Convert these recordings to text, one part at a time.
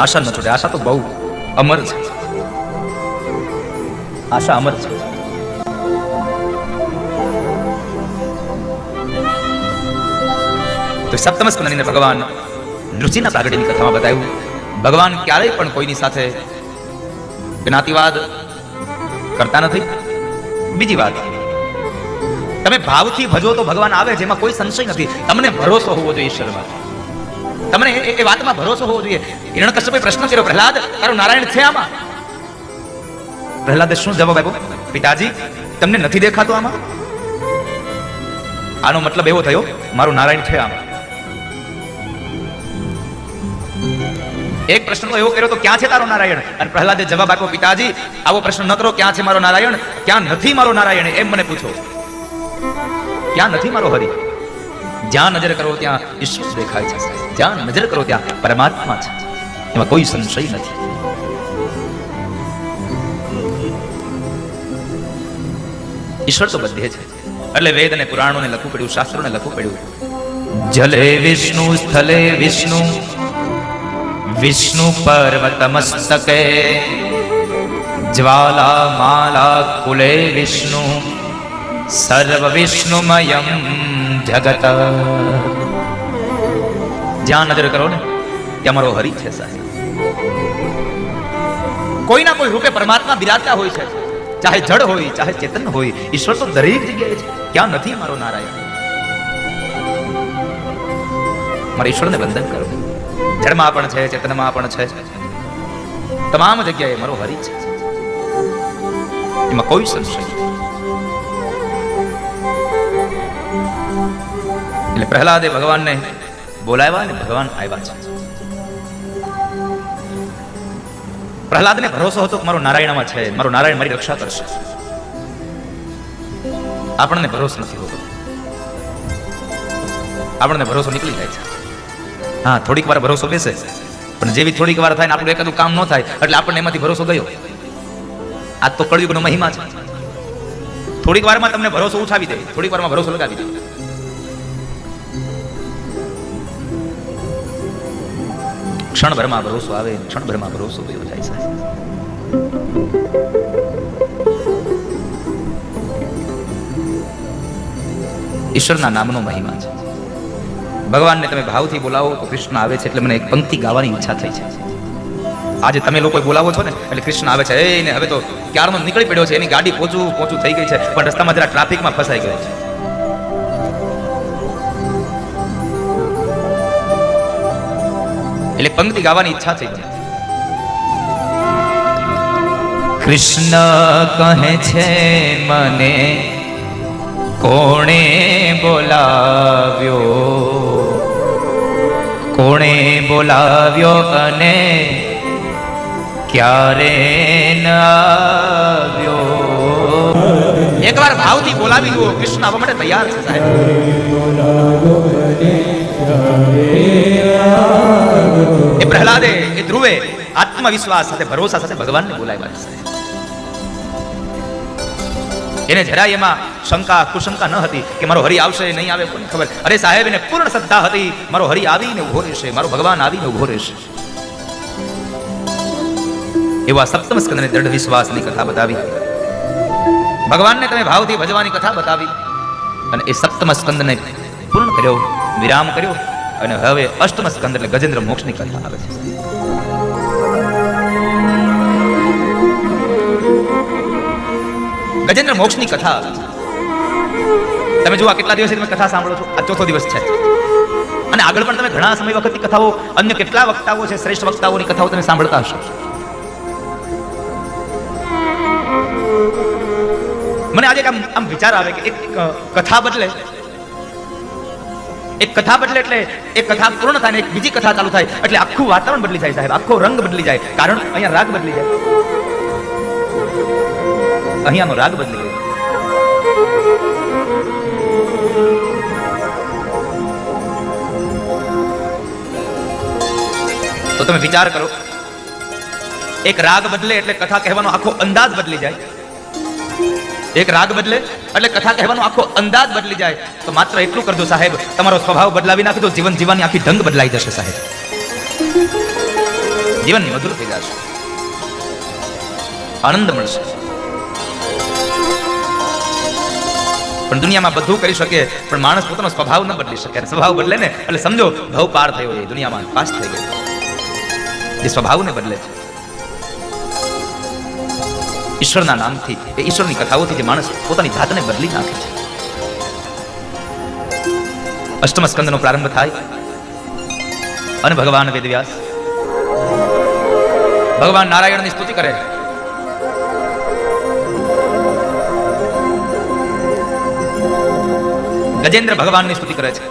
આશા ન છૂટે. આશા તો બહુ અમર છે, આશા અમર છે. તો સપ્તમ સ્કંદની અંદર ભગવાન નૃસિંહના પ્રાગટ્યની કથામાં બતાવ્યું ભગવાન ક્યારેય પણ કોઈની સાથે જ્ઞાતિવાદ કરતા નથી. બીજી વાત, તમે ભાવથી ભજો તો ભગવાન આવે, જેમાં કોઈ સંશય નથી. તમને ભરોસો હોવો જોઈએ ઈશ્વરમાં, તમને એ વાતમાં ભરોસો હોવો જોઈએ. હિરણ્યકશ્યપે પ્રશ્ન કર્યો, પ્રહલાદ તારો નારાયણ છે આમાં? પ્રહલાદે શું જવાબ આપ્યો? પિતાજી તમને નથી દેખાતો આમાં? આનો મતલબ એવો થયો મારું નારાયણ છે આમાં. એક પ્રશ્ન એવો કર્યો તો ક્યાં છે તારો નારાયણ? અને પ્રહલાદે જવાબ આપ્યો, પિતાજી આવો પ્રશ્ન ન કરો, ક્યાં છે મારો નારાયણ, ક્યાં નથી મારો નારાયણ એમ મને પૂછો. ક્યાં નથી મારો હરિ? જ્યાં નજર કરો ત્યાં ઈશ્વર દેખાય છે, જ્યાં નજર કરો ત્યાં પરમાત્મા છે, એમાં કોઈ સંશય નથી. ઈશ્વર તો બધે છે. એટલે વેદ અને પુરાણોને લખવું પડ્યું, શાસ્ત્રોને લખવું પડ્યું. જલે વિષ્ણુ સ્થલે વિષ્ણુ વિષ્ણુ પર્વત મસ્તકે જ્વાલા માલા કુલે વિષ્ણુ સર્વ વિષ્ણુમયમ જગત. જ્યાં નજર કરો ને ત્યાં મારો હરિ છે સાહેબ. કોઈના કોઈ રૂપે પરમાત્મા બિરાજતા હોય છે, ચાહે જડ હોય ચાહે ચેતન હોય. ઈશ્વર તો દરેક જગ્યાએ છે. ક્યાં નથી મારો નારાયણ? મારા ઈશ્વરને વંદન કરો. જળમાં પણ છે, ચેતનમાં પણ છે, તમામ જગ્યાએ મારો હરિ છે, એમાં કોઈ સંશય નથી. એટલે પ્રહલાદે ભગવાનને બોલાવ્યા અને ભગવાન આવ્યા છે. પ્રહલાદને ભરોસો હતો કે મારો નારાયણમાં છે, મારો નારાયણ મારી રક્ષા કરશે. આપણને ભરોસો નથી હોતો, આપણને ભરોસો નીકળી જાય છે. હા, થોડીક વાર ભરોસો બેસે, પણ જેવી થોડીક વાર થાય ને આપણું એકાદું કામ ન થાય એટલે આપણને એમાંથી ભરોસો ગયો. આ તો કળયુગનો મહિમા છે. થોડીક વારમાં તમને ભરોસો ઉઠાવી દે, થોડીક વારમાં ભરોસો લગાવી દે. ક્ષણભરમાં ભરોસો આવે, ક્ષણભરમાં ભરોસો ગયો જાય છે. ઈશ્વરના નામનો મહિમા છે. ભગવાનને તમે ભાવથી બોલાવો તો કૃષ્ણ આવે છે. એટલે મને એક પંક્તિ ગાવાની ઈચ્છા થઈ છે. આજે તમે લોકો બોલાવો છો ને એટલે કૃષ્ણ આવે છે. એને હવે તો ક્યારનો નીકળી પડ્યો છે, એની ગાડી પહોંચું થઈ ગઈ છે, પણ રસ્તામાં જરા ટ્રાફિકમાં ફસાઈ ગયો છે. એટલે પંક્તિ ગાવાની ઈચ્છા થઈ છે. કૃષ્ણ કહે છે મને કોણે બોલાવ્યો, કોણે બોલાવ્યો અને ક્યારે ન આવ્યો. એકવાર ભાવથી બોલાવી દો, કૃષ્ણ આવવા માટે તૈયાર છે સાહેબ. એ પ્રહલાદે, એ ધ્રુવે આત્મવિશ્વાસ સાથે, ભરોસા સાથે ભગવાનને બોલાવ્યા છે. એને જરાય એમાં શંકા કુશંકા ન હતી કે મારો હરિ આવશે નહીં આવે કોને ખબર. અરે સાહેબ, એને પૂર્ણ શ્રદ્ધા હતી મારો હરિ આવીને ઉભો રહેશે, મારો ભગવાન આવીને ઉભો રહેશે. એવા સપ્તમ સ્કંદને દ્રઢ વિશ્વાસની કથા બતાવી, ભગવાનને તમે ભાવથી ભજવાની કથા બતાવી, અને એ સપ્તમ સ્કંદને પૂર્ણ કર્યો, વિરામ કર્યો. અને હવે અષ્ટમ સ્કંદ એટલે ગજેન્દ્ર મોક્ષની કથા આવે છે. ગજેન્દ્ર મોક્ષની કથા તમે જુઓ, કેટલા દિવસથી તમે કથા સાંભળો છો? આ ચોથો દિવસ છે. અને આગળ પણ તમે ઘણા સમય વખતની કથાઓ, અન્ય કેટલા વક્તાઓ છે, શ્રેષ્ઠ વક્તાઓની કથાઓ તમે સાંભળતા હશો. મને આજે આમ વિચાર આવે કે એક કથા બદલે એટલે એક કથા પૂર્ણ થાય ને એક બીજી કથા ચાલુ થાય એટલે આખું વાતાવરણ બદલી જાય સાહેબ, આખો રંગ બદલી જાય. કારણ અહીંયા રાગ બદલી જાય, અહીંયાનો રાગ બદલી ગયો. તો તમે વિચાર કરો, એક રાગ બદલે એટલે કથા કહેવાનો આખો અંદાજ બદલી જાય. એક રાગ બદલે એટલે કથા કહેવાનો આખો અંદાજ બદલી જાય. તો માત્ર એટલું કરજો સાહેબ, તમારો સ્વભાવ બદલાવી નાખજો, જીવન જીવવાની આખી ઢંગ બદલાઈ જશે સાહેબ. જીવન મધુર થઈ જશે, આનંદ મળશે. પણ દુનિયામાં બધું કરી શકે, પણ માણસ પોતાનો સ્વભાવ ન બદલી શકે. સ્વભાવ બદલે ને એટલે સમજો ભવ પાર થયો, એ દુનિયામાં પાસ થઈ ગયો. જે સ્વભાવને બદલે છે ઈશ્વરના નામથી, એ ઈશ્વરની કથાઓથી જે માણસ પોતાની જાતને બદલી નાખે છે. અષ્ટમ સ્કંદનો પ્રારંભ થાય અને ભગવાન વેદવ્યાસ ભગવાન નારાયણની સ્તુતિ કરે. ગજેન્દ્ર ભગવાનની સ્તુતિ કરે છે.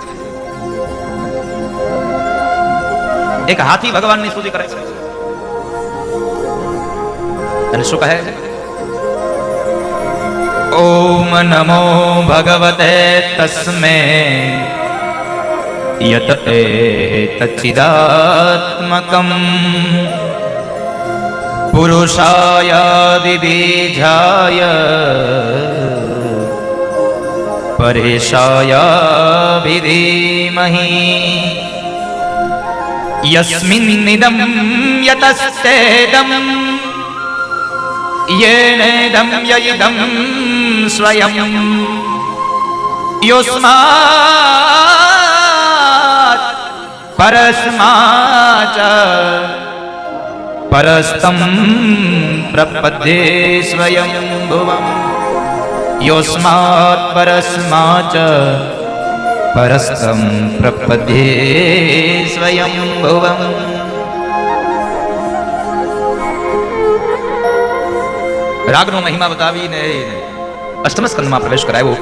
એક હાથી ભગવાનની સ્તુતિ કરે છે. અને શું કહે છે? ઓમ નમો ભગવતે તસ્મૈ યત એતચ્ચિદાત્મકં પુરુષાય દિબીજાય પરેશાય વિધીમહી યસ્મિન્નિદં યતસ્તેદં યેનેદં યઇદં સ્વયં યોસ્માत् પરસ્માચ પરસ્તં પ્રપદ્યે સ્વયંભુવં યોસ્માत् પરસ્માચ પરસ્તં પ્રપદ્યે સ્વયંભુવં. રાગનો મહિમા બતાવીને અષ્ટમ સ્કંદમાં પ્રવેશ કરાવ્યો.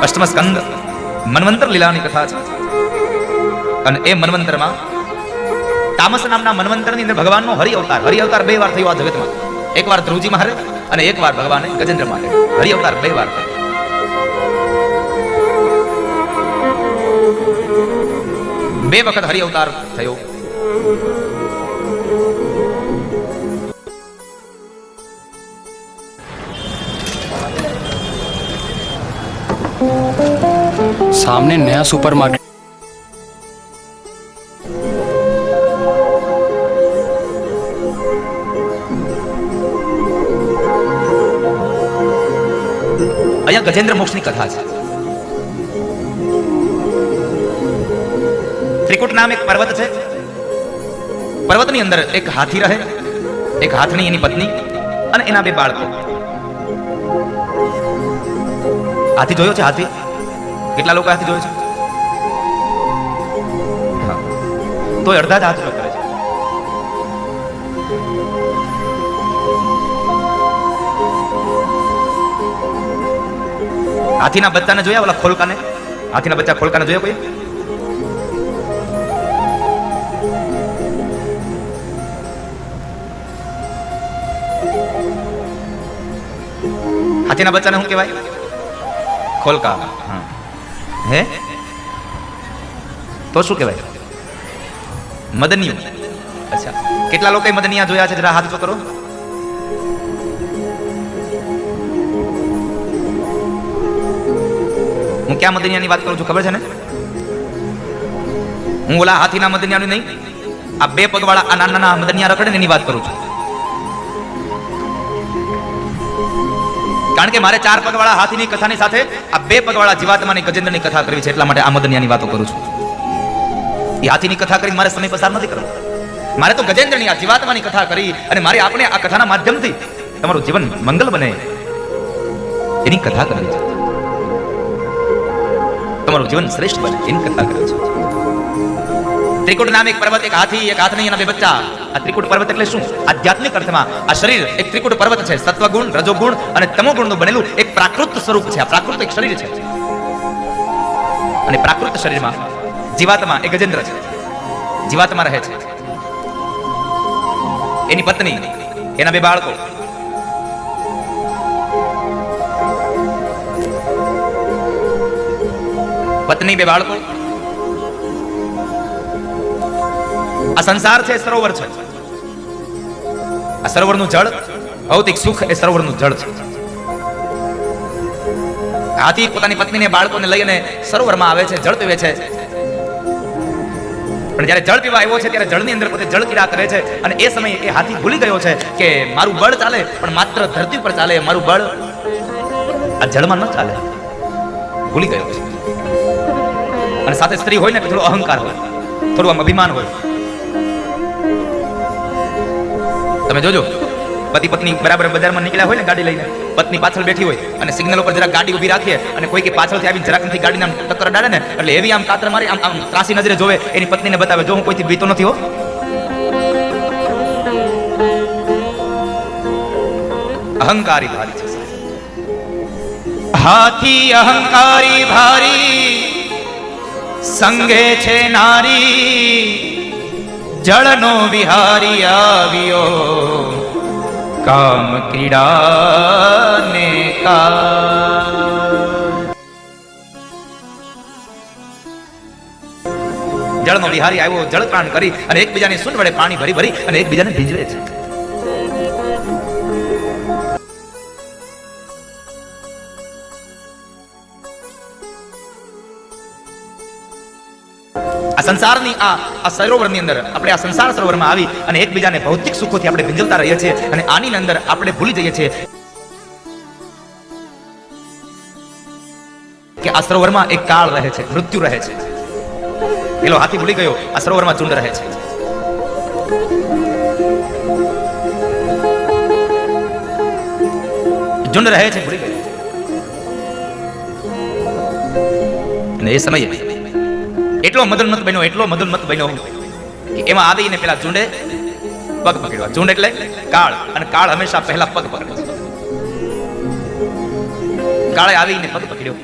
અષ્ટમ સ્કંદ મન્વંતર લીલાની કથા છે. અને એ મન્વંતરમાં તામસ નામના મન્વંતરની અંદર ભગવાનનો હરિ અવતાર બે વાર થયો આ જગતમાં. એક વાર ધ્રુવજી મહારાજ અને એક વાર ભગવાને ગજેન્દ્ર માટે. હરિ અવતાર બે વાર થયો. બે વખત હરિ અવતાર થયો. सामने नया सुपरमार्केट અહીંયા ગજેન્દ્ર મોક્ષની કથા છે. ત્રિકુટ નામ એક પર્વત છે. પર્વતની અંદર એક હાથી રહે, એક હાથની એની પત્ની અને એના બે બાળકો. હાથી જોયો છે? હાથી કેટલા લોકો હાથી જોયો છે? તો અડધા જ હાથ કરે છે. હાથીના બચ્ચાને જોયા? ઓલા ખોલકાને, હાથીના બચ્ચા ખોલકાને જોયા કોઈ? હાથીના બચ્ચાને શું કહેવાય? ખોલકા. હે તો શું કહેવાય? મદનિયું. અચ્છા, કેટલા લોકો મદનિયા જોયા છે? જરા હાથ તો કરો. હું ક્યાં મદનિયાની વાત કરું છું ખબર છે ને? હું ઓલા હાથીના મદનિયાની નહીં, આ બે પગવાળા આ નાના નાના મદનિયા રખડે ને એની વાત કરું છું. કારણ કે મારે ચાર પગવાળા હાથીની કથાની સાથે આ બે પગવાળા જીવાત્માની ગજેન્દ્રની કથા કરવી છે. એટલા માટે આ મદનિયાની વાતો કરું છું. એ હાથીની કથા કરી મારે સમય પસાર નથી કરવો. મારે તો ગજેન્દ્રની આ જીવાત્માની કથા કરી અને મારે આપણે આ કથાના માધ્યમથી તમારું જીવન મંગલ બને એની કથા કરવી છે. તમારું જીવન શ્રેષ્ઠ બને એની કથા કરવી છે. ત્રિકુટ નામ એક પર્વત, એક હાથી, એક હાથની એના બે બચ્ચા. આ ત્રિકુટ પર્વત એટલે શું? આધ્યાત્મિક અર્થમાં આ શરીર એક ત્રિકુટ પર્વત છે. સત્વગુણ, રજોગુણ અને તમોગુણનું બનેલું એક પ્રાકૃત સ્વરૂપ છે. આ પ્રાકૃત એક શરીર છે. અને પ્રાકૃત શરીરમાં જીવાત્મા એક ગજેન્દ્ર છે. જીવાત્મા રહે છે. એની પત્ની, એના બે બાળકો. પત્ની, બે બાળકો. આ સંસાર છે, સરોવર છે. આ સરોવરનું જળ, ભૌતિક સુખ એ સરોવરનું જળ છે. હાથી પોતાની પત્નીને બાળકોને લઈને સરોવરમાં આવે છે, જળ પીવે છે. પણ જ્યારે જળ પીવા આવ્યો છે ત્યારે જળની અંદર પોતે જળ ક્રિયા કરે છે અને એ સમયે એ હાથી ભૂલી ગયો છે કે મારું બળ ચાલે પણ માત્ર ધરતી પર ચાલે, મારું બળ આ જળમાં ન ચાલે. ભૂલી ગયો છે. અને સાથે સ્ત્રી હોય ને તો થોડો અહંકાર હોય, થોડું આમ અભિમાન હોય. તમે જોજો, પતિ પત્ની બરાબર બજારમાં નીકળ્યા હોય ને ગાડી લઈને, પત્ની પાછળ બેઠી હોય અને સિગ્નલ ઉપર જરા ગાડી ઊભી રાખીએ અને કોઈ કે પાછળથી આવીને જરાક નથી ગાડીને ટક્કર ડાળે ને એટલે એવી આમ કાતર મારી આમ ત્રાસી નજરે જોવે, એની પત્નીને બતાવે જો હું કોઈથી બીતો નથી હો. અહંકારી ભારી છે. હાથી અહંકારી ભારી, સંગે છે નારી, જળનો વિહારી આવ્યો, કામ ક્રીડા ને જળનો વિહારી આવ્યો, જળ પાન કરી અને એકબીજાની સૂંઢ વડે પાણી ભરી ભરી અને એકબીજાને ભીંજવે છે. આ સંસારની આ સરોવરની અંદર આપણે આ સંસાર સરોવરમાં આવી અને એકબીજાને ભૌતિક સુખોથી આપણે ભીંજવતા રહીએ છીએ અને આની અંદર આપણે ભૂલી જઈએ છીએ કે આ સરોવરમાં એક કાળ રહે છે, મૃત્યુ રહે છે. પેલો હાથી ભૂલી ગયો આ સરોવરમાં ઝુંડ રહે છે. ઝુંડ રહે છે, ભૂલી ગયો. અને એ સમયે એટલો મદનમત બન્યો કે એમાં આવીને પેલા ઝુંડે પગ પકડ્યો. ઝુંડ એટલે કાળ, અને કાળ હંમેશા પહેલા પગ પકડે છે. કાળે આવીને પગ પકડ્યો.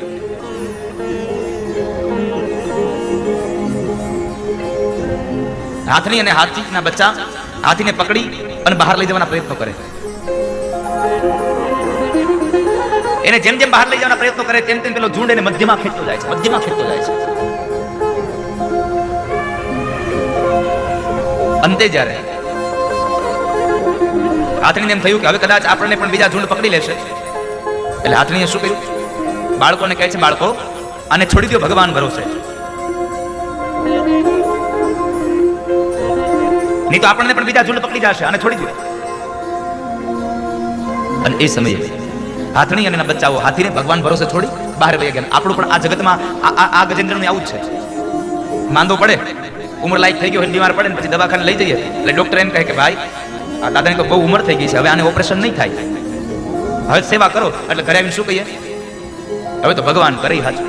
હાથની અને હાથીના બચ્ચા હાથીને પકડી અને બહાર લઈ જવાના પ્રયત્નો કરે. એને જેમ જેમ બહાર લઈ જવાના પ્રયત્નો કરે તેમ તેમ પેલો ઝુંડ એને મધ્યમાં ખેંચતો જાય છે. અંતે જ્યારે હાથણીને એમ થયું કે હવે કદાચ આપણને પણ બીજા ઝુંડ પકડી લેશે, એટલે હાથણીએ શું કર્યું? બાળકોને કહે છે, બાળકો આને છોડી દો ભગવાન ભરોસે, નહીં તો આપણને પણ બીજા ઝુંડ પકડી જશે, આને છોડી દો. અને એ સમયે હાથણી અને બચ્ચાઓ હાથીને ભગવાન ભરોસે છોડી બહાર વહી ગયા. આપણું પણ આ જગતમાં આ ગજેન્દ્રનું આવું જ છે. માંદો પડે, ઉંમર લાયક થઈ ગયો, બીમાર પડે ને પછી દવાખાને લઈ જઈએ એટલે ડોક્ટર એમ કહે કે ભાઈ આ દાદાની તો બહુ ઉંમર થઈ ગઈ છે, હવે આને ઓપરેશન નહીં થાય, હવે સેવા કરો. એટલે ઘરે આવીને શું કહીએ? હવે તો ભગવાન કરે હાથ,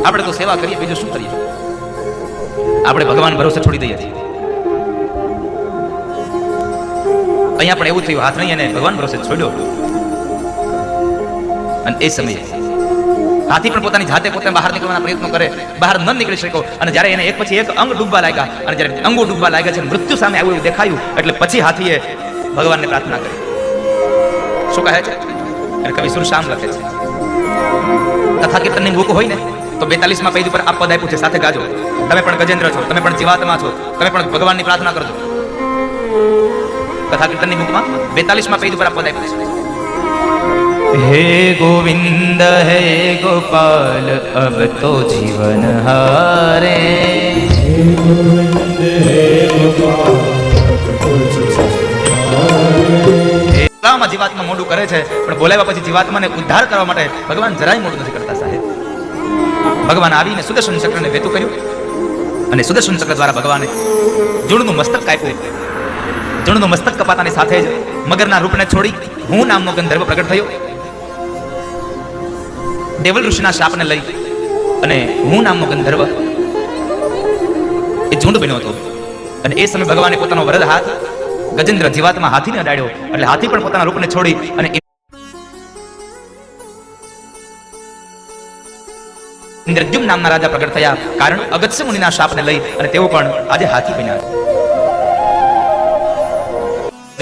આપણે તો સેવા કરીએ, બીજું શું કરીએ? આપણે ભગવાન ભરોસે છોડી દઈએ છીએ. અહીંયા પણ એવું થયું, હાથ નહીં અને ભગવાન ભરોસે છોડ્યો. અને એ સમયે હાથી પણ પોતાની જાતે પોતે બહાર નીકળવાના પ્રયત્નો કરે, બહાર ન નીકળી શક્યો. અને જ્યારે એને એક પછી એક અંગ ડૂબવા લાગ્યા અને જ્યારે અંગો ડૂબવા લાગ્યા છે, મૃત્યુ સામે આવ્યું એવું દેખાયું, એટલે પછી હાથીએ ભગવાનને પ્રાર્થના કરી. શું કહે છે? અને કવિ સુરશ્યામ લખે છે, કથા કીર્તનની બુક હોય ને તો 42માં પેજ ઉપર આ પદ આપ્યું છે, સાથે ગાજો. તમે પણ ગજેન્દ્ર છો, તમે પણ જીવાત્મા છો, તમે પણ ભગવાનની પ્રાર્થના કરજો. કથા કીર્તનની બુકમાં 42માં પેજ ઉપર આ પદ આપ્યું છે, हे गोविंद हे गोपाल अब तो जीवन हारे. જીવાત્મા મોડું કરે છે, પણ બોલાવ્યા પછી જીવાત્માને ઉદ્ધાર કરવા માટે ભગવાન જરાય મોડું નથી કરતા સાહેબ. ભગવાન આવીને સુદર્શન ચક્રને વેતું કર્યું અને સુદર્શન ચક્ર દ્વારા ભગવાને ઝુંડનું મસ્તક કાપ્યું. ઝુંડનું મસ્તક કપાતાની સાથે જ મગરના રૂપને છોડી હું નામનો ગંધર્વ પ્રગટ થયો. દેવલ ઋષિના શાપને લઈ અને હું નામનો ગંધર્વ એ ઝુંડ બન્યો હતો. અને એ સમયે ભગવાને પોતાનો વરદ હાથ ગજેન્દ્ર જીવાત્મા હાથીને અડાડ્યો, એટલે હાથી પણ પોતાના રૂપને છોડી અને ઇન્દ્રદ્યુમ્ન નામના રાજા પ્રગટ થયા. કારણ અગસ્ત્ય મુનિના શાપને લઈ અને તેઓ પણ આજે હાથી બન્યા છે.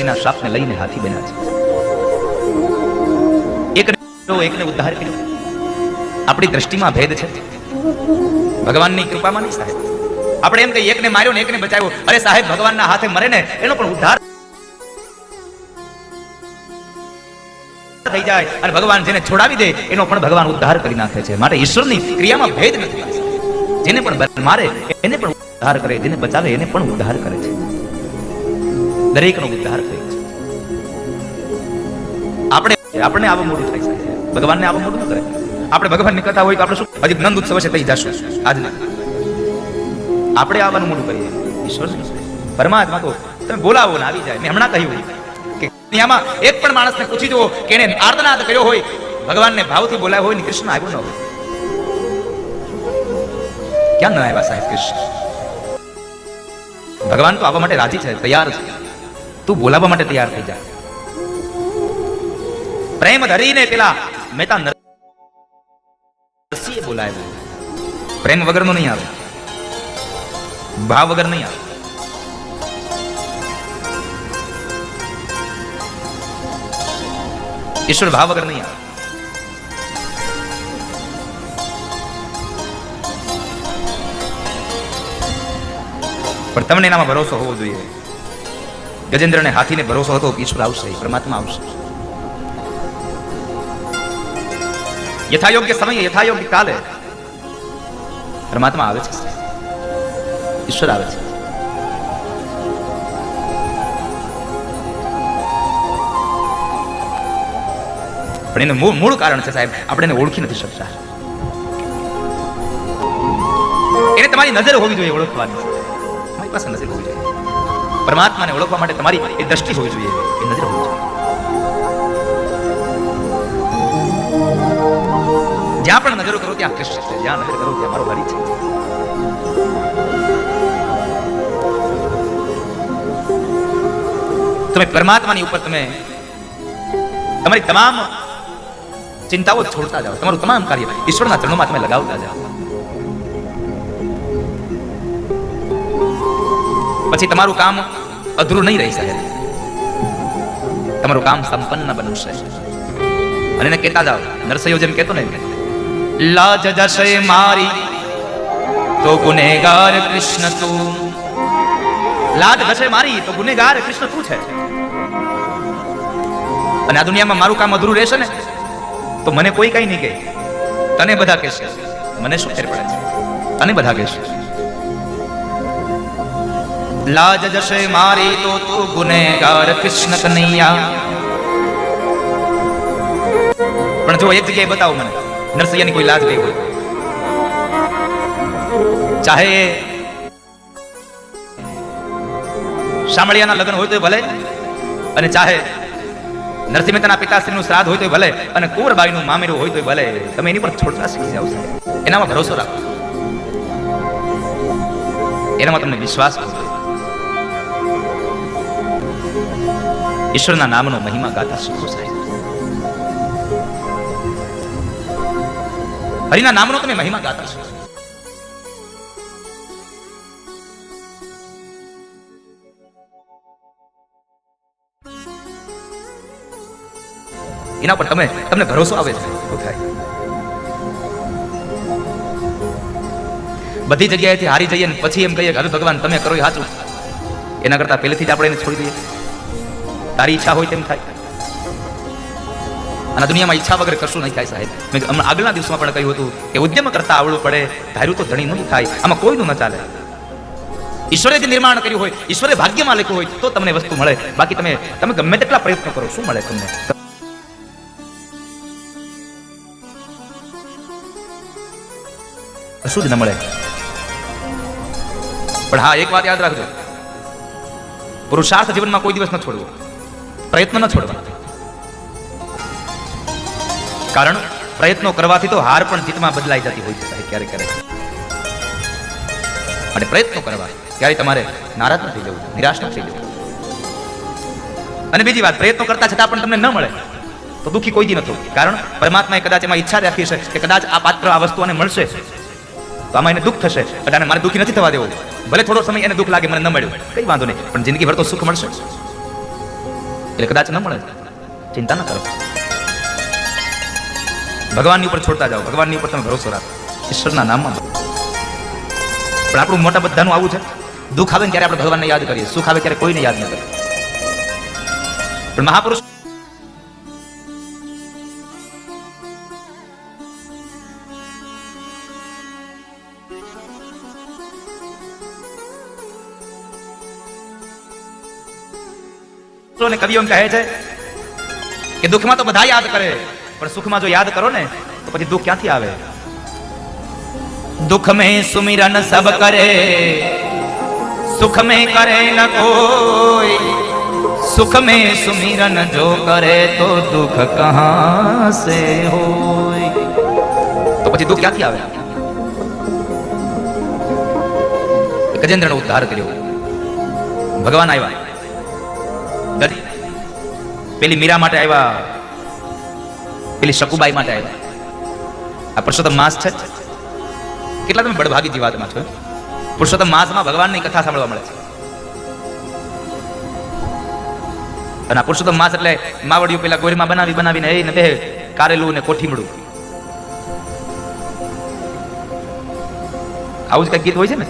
એના શાપને લઈને હાથી બન્યા છે. એકને ઉદ્ધાર કર્યો. આપણી દ્રષ્ટિમાં ભેદ છે, ભગવાનની કૃપામાં નહીં સાહેબ. આપણે એમ કહીએ એકને માર્યો ને એકને બચાવ્યો. અરે સાહેબ, ભગવાનના હાથે મરે ને એનો પણ ઉદ્ધાર થઈ જાય અને ભગવાન જેને છોડાવી દે એનો પણ ભગવાન ઉદ્ધાર કરી નાખે છે. માટે ઈશ્વરની ક્રિયામાં ભેદ નથી. જેને પણ મારે એને પણ ઉદ્ધાર કરે, જેને બચાવે એને પણ ઉદ્ધાર કરે છે. દરેકનો ઉદ્ધાર કરે છે. આપણે આવું મોડું થાય છે, ભગવાનને આવું મોડું ન કરે. આપણે ભગવાનની કથા હોય તો આપણે શું હજી નંદ ઉત્સવ છે તઈ જશું આજ નહીં. આપણે આવવાનું મોડું કરીએ. ઈશ્વર પરમાત્મા તો તમે બોલાવો ને આવી જાય. મેં હમણાં કહ્યું કે દુનિયામાં એક પણ માણસને પૂછી જુઓ કે એને આર્તનાદ કર્યો હોય, ભગવાનને ભાવથી બોલાવ્યો હોય ને કૃષ્ણ આવ્યો ન હોય. ક્યાં ન આવ્યા સાહેબ કૃષ્ણ? ભગવાન તો આવવા માટે રાજી છે, તૈયાર છે. તું બોલાવવા માટે તૈયાર થઈ જા. પ્રેમ ધરીને પેલા મહેતા નરસિંહે બોલાવ્યો. પ્રેમ વગરનો નહીં આવે, ભાવ વગર નહીં આવે. ઈશ્વર ભાવ વગર નહીં આવે. પણ તમને એનામાં ભરોસો હોવો જોઈએ. ગજેન્દ્રને હાથીને ભરોસો હતો ઈશ્વર આવશે, પરમાત્મા આવશે. યથાયોગ્ય સમય યથાયોગ્ય કાલે પરમાત્મા આવે છે, ઈશ્વર આવે છે. પણ એનું મૂળ કારણ છે સાહેબ, આપણે એને ઓળખી નથી શકતા. એને તમારી નજર હોવી જોઈએ ઓળખવાની. તમારી પાસે નજર હોવી જોઈએ. પરમાત્માને ઓળખવા માટે તમારી એ દ્રષ્ટિ હોવી જોઈએ, એ નજર હોવી જોઈએ. જ્યાં પણ નજરો કરો ત્યાં કૃષ્ણ છે, જ્યાં નજર કરો ત્યાં મારો હરિ છે. તમે પરમાત્માની ઉપર તમે તમારી તમામ ચિંતાઓ છોડતા જાઓ, તમારું તમામ કાર્ય ઈશ્વરના ચરણોમાં તમે લગાવતા જાઓ. પછી તમારું કામ અધૂરું નહીં રહી સાહેબ, તમારું કામ સંપન્ન બનશે. અને એને કહેતા જાઓ, નરસૈયો જેમ કહેતો ને, લાજ જશે મારી તો ગુનેગાર કૃષ્ણ તું. લાજ જશે મારી તો ગુનેગાર કૃષ્ણ તું છે. અને આ દુનિયામાં મારું કામ અધૂરું રહેશે ને તો મને કોઈ કઈ નહીં કહે, તને બધા કહેશે. મને શું ફેર પડે છે? તને બધા કહેશે. લાજ જશે મારી તો તું ગુનેગાર કૃષ્ણ કનૈયા. પણ જો એક જગ્યાએ બતાવો મને નરસૈયાની કોઈ લાજ ગઈ હોય, ચાહે શામળિયાના લગ્ન હોય તો ભલે, અને ચાહે નરસિંહ મહેતાના પિતાશ્રીનું શ્રાદ્ધ હોય તો ભલે, અને કુંવરબાઈનું મામેરું હોય તો ભલે, તમે એની પર છોડતા શીખી જાવ. એનામાં ભરોસો રાખો, એનામાં તમને વિશ્વાસ કરો. ઈશ્વરના નામનો મહિમા ગાતા શીખો સાહેબ. હરિના નામનો તમે મહિમા ગાતા શીખો. એના પર તમને ભરોસો આવે છે. બધી જગ્યાએથી હારી જઈએ ને પછી એમ કહીએ કે હવે ભગવાન તમે કરો એ સાચું, એના કરતા પહેલેથી જ આપણે એને છોડી દઈએ. તારી ઈચ્છા હોય તેમ થાય. અને દુનિયામાં ઈચ્છા વગર કશું નહીં થાય સાહેબ. મેં હમણાં આગળના દિવસમાં પણ કહ્યું હતું કે ઉદ્યમ કરતા આવડવું પડે, ધાર્યું તો ધણી નહીં થાય. આમાં કોઈનું ન ચાલે. ઈશ્વરે જે નિર્માણ કર્યું હોય, ઈશ્વરે ભાગ્યમાં લખ્યું હોય તો તમને વસ્તુ મળે. બાકી તમે ગમે તેટલા પ્રયત્ન કરો, શું મળે તમને? શું જ ન મળે. પણ હા, એક વાત યાદ રાખજો, પુરુષાર્થ જીવનમાં કોઈ દિવસ ન છોડવો, પ્રયત્ન ન છોડવા. કારણ પ્રયત્નો કરવાથી તો હાર પણ જીતમાં બદલાઈ જતી હોય છે સાહેબ, ક્યારેક ક્યારેક. અને પ્રયત્નો કરવા ત્યારે તમારે નારાજ ન થઈ જવું, નિરાશ ન થઈ જવું. અને બીજી વાત, પ્રયત્નો કરતા છતાં પણ તમને ન મળે તો દુઃખી કોઈ દી નથી. કારણ પરમાત્માએ કદાચ એમાં ઈચ્છા રાખી છે કે કદાચ આ પાત્ર આ વસ્તુ આને મળશે તો આમાં એને દુઃખ થશે, એટલે મારે દુઃખી નથી થવા દેવું. ભલે થોડો સમય એને દુઃખ લાગે, મને ન મળ્યું, કઈ વાંધો નહીં, પણ જિંદગી ભર તો સુખ મળશે. એટલે કદાચ ન મળે, ચિંતા ન કરો. ભગવાનની ઉપર છોડતા જાઓ, ભગવાનની ઉપર તમે ભરોસો રાખો, ઈશ્વરના નામમાં. પણ આપણું મોટા બધાનું આવું છે, દુઃખ આવે ને ત્યારે આપણે ભગવાનને યાદ કરીએ, સુખ આવે ત્યારે કોઈને યાદ ન કરીએ. પણ મહાપુરુષ અને કવિઓ એમ કહે છે કે દુઃખમાં તો બધા યાદ કરે, પણ સુખમાં જો યાદ કરો ને તો પછી દુઃખ ક્યાંથી આવે? दुख में सुमिरन सब करे, सुख में करे न कोई, सुख में सुमिरन जो करे तो दुख कहां से होय? तो પછી દુઃખ ક્યાંથી આવે? ગજેન્દ્રનો ઉદ્ધાર કર્યો, ભગવાન આવ્યા, પેલી મીરા માટે આવ્યા, પેલી શકુબાઈ માટે આવ્યા. આ પુરુષોત્તમ માસ છે. કેટલા તમે બળભાગી જીવાતમાં છો. પુરુષોત્તમ માસમાં ભગવાનની કથા સાંભળવા મળે છે. અને આ પુરુષોત્તમ માસ એટલે માવડિયું પેલા ગોળીમાં બનાવીને એ ને બે કારેલું ને કોઠીમડું, આવું જ કઈક ગીત હોય છે ને.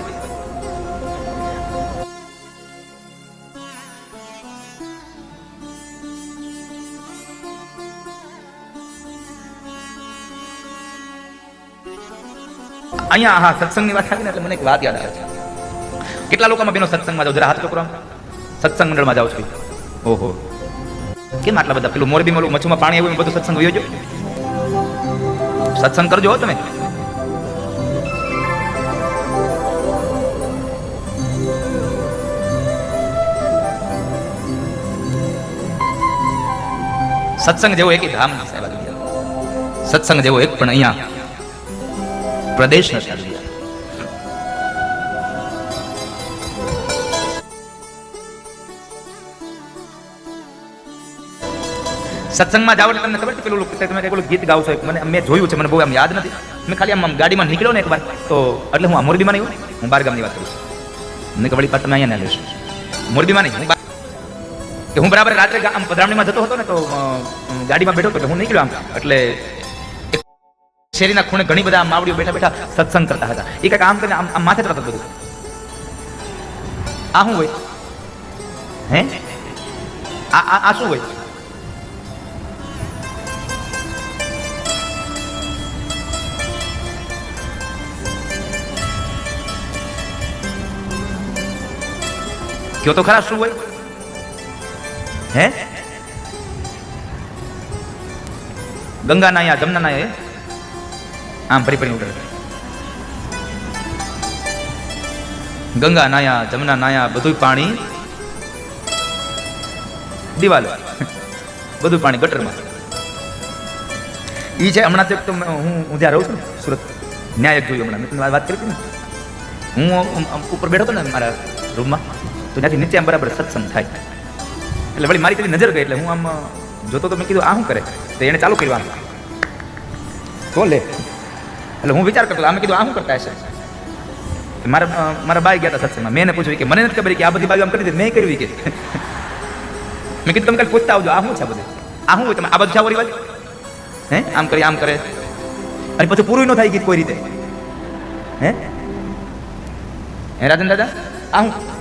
અહીંયા હા સત્સંગની વાત આવી ને એટલે મને એક વાત યાદ આવે છે. કેટલા લોકોમાં બેનો સત્સંગમાં જાવ? જરા હાથ છોકરો, સત્સંગ મંડળમાં જાવ છો? ઓહો, કેમ આટલા બધા? પેલું મોરબી મોલું મચ્છુમાં પાણી આવ્યું બધું સત્સંગ વયો જો. સત્સંગ કરજો હો તમે. સત્સંગ જેવો એક ધામ નથી સાહેબ દુનિયા. સત્સંગ જેવો એક પણ અહીંયા પ્રદેશ નથી. સત્સંગમાં જાવ એટલે તમને ખબર છે પેલું તમે કઈ ગીત ગાવ છો, મને મેં જોયું છે, મને બહુ આમ યાદ નથી. મેં ખાલી આમ ગાડીમાં નીકળ્યો ને એક વાર તો, એટલે હું મોરબીમાં નહીં, હું બાર ગામની વાત કરું છું. મને કબડ્ડી પાસ તમે અહીંયા ના લેશો. મોરબીમાં નહીં, હું બરાબર રાત્રે આમ પધરામણીમાં જતો હતો ને તો ગાડીમાં બેઠો હતો, હું નીકળ્યો આમ, એટલે શેરીના ખૂણે ઘણી બધા માવડીઓ બેઠા બેઠા સત્સંગ કરતા હતા. એ કંઈક આમ કરીને આમ માથે ચડતું બધું. આ શું હોય? હે આ શું હોય? કયો તો ખરા શું હોય? હે ગંગા નાયા જમના નાયા આમ ફરી ફરી ઉડે. ગંગા નાયા જમના નાયા બધું પાણી દિવાલ, બધું પાણી ગટરમાં. ઈ છે હમણાં તો હું જ્યાં રહું છું ને સુરત, ન્યાય જોયું હમણાં મેં તમને વાત કરી હતી ને. હું ઉપર બેઠો હતો ને મારા રૂમમાં, તો ત્યાંથી નીચે આમ બરાબર સત્સંગ થાય, એટલે વળી મારી તેની નજર ગઈ, એટલે હું આમ જોતો તો મેં કીધું આ શું કરે? તો એને ચાલુ કર્યું આમ તો લે. એટલે હું વિચાર કરતો, આમે કીધું આ શું કરતા હશે? મારા બાઈ ગયા હતા સત્સંગમાં, મેં એને પૂછ્યું કે મને નથી ખબર કે આ બધી બાજુ આમ કરી દીધી, મેં કરવી કે. મેં કીધું તમે કાલે પૂછતા આવજો આ શું છે બધું, આ શું હોય? તમે આ બધું છાવરી બાજુ હે આમ કરી આમ કરે, અને પછી પૂરું ન થાય ગીત કોઈ રીતે. હે રાજન દાદા આ શું?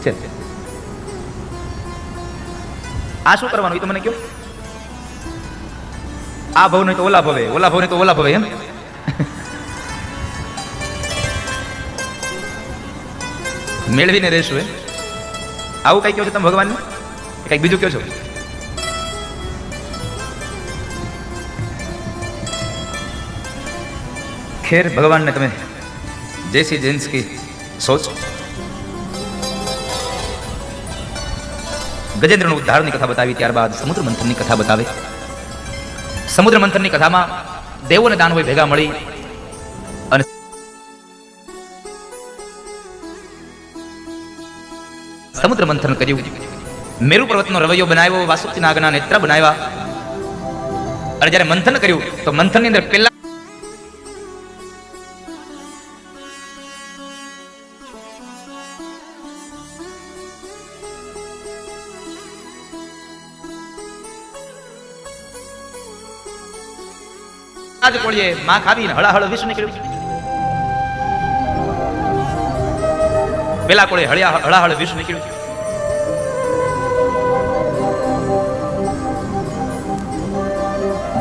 છે આ શું કરવાનું એ તો મને કહો. આ ભાવ નહીં તો ઓલા ભવે, ઓલા ભાવ નહીં તો ઓલા ભવે, એમ મેળવીને રહેશું. આવું કઈ કહો છો તમે ભગવાનને? કઈક બીજું કહો છો? ખેર ભગવાનને તમે જૈસી જેન્સ કી સોચ. ગજેન્દ્રનો ઉદ્ધારની કથા બતાવી, ત્યારબાદ સમુદ્ર મંથનની કથા બતાવે. સમુદ્ર મંથનની કથામાં દેવો અને દાનવો ભેગા મળી અને સમુદ્ર મંથન કર્યું. મેરુ પર્વતનો રવૈયો બનાવ્યો, વાસુકી નાગના નેત્ર બનાવ્યા. અને જ્યારે મંથન કર્યું તો મંથનની અંદર પેલા આજ કોળીએ માં ખાવીને હળાહળ વિષ નીકળ્યું. પેલા કોળે હળાહળ વિષ નીકળ્યું.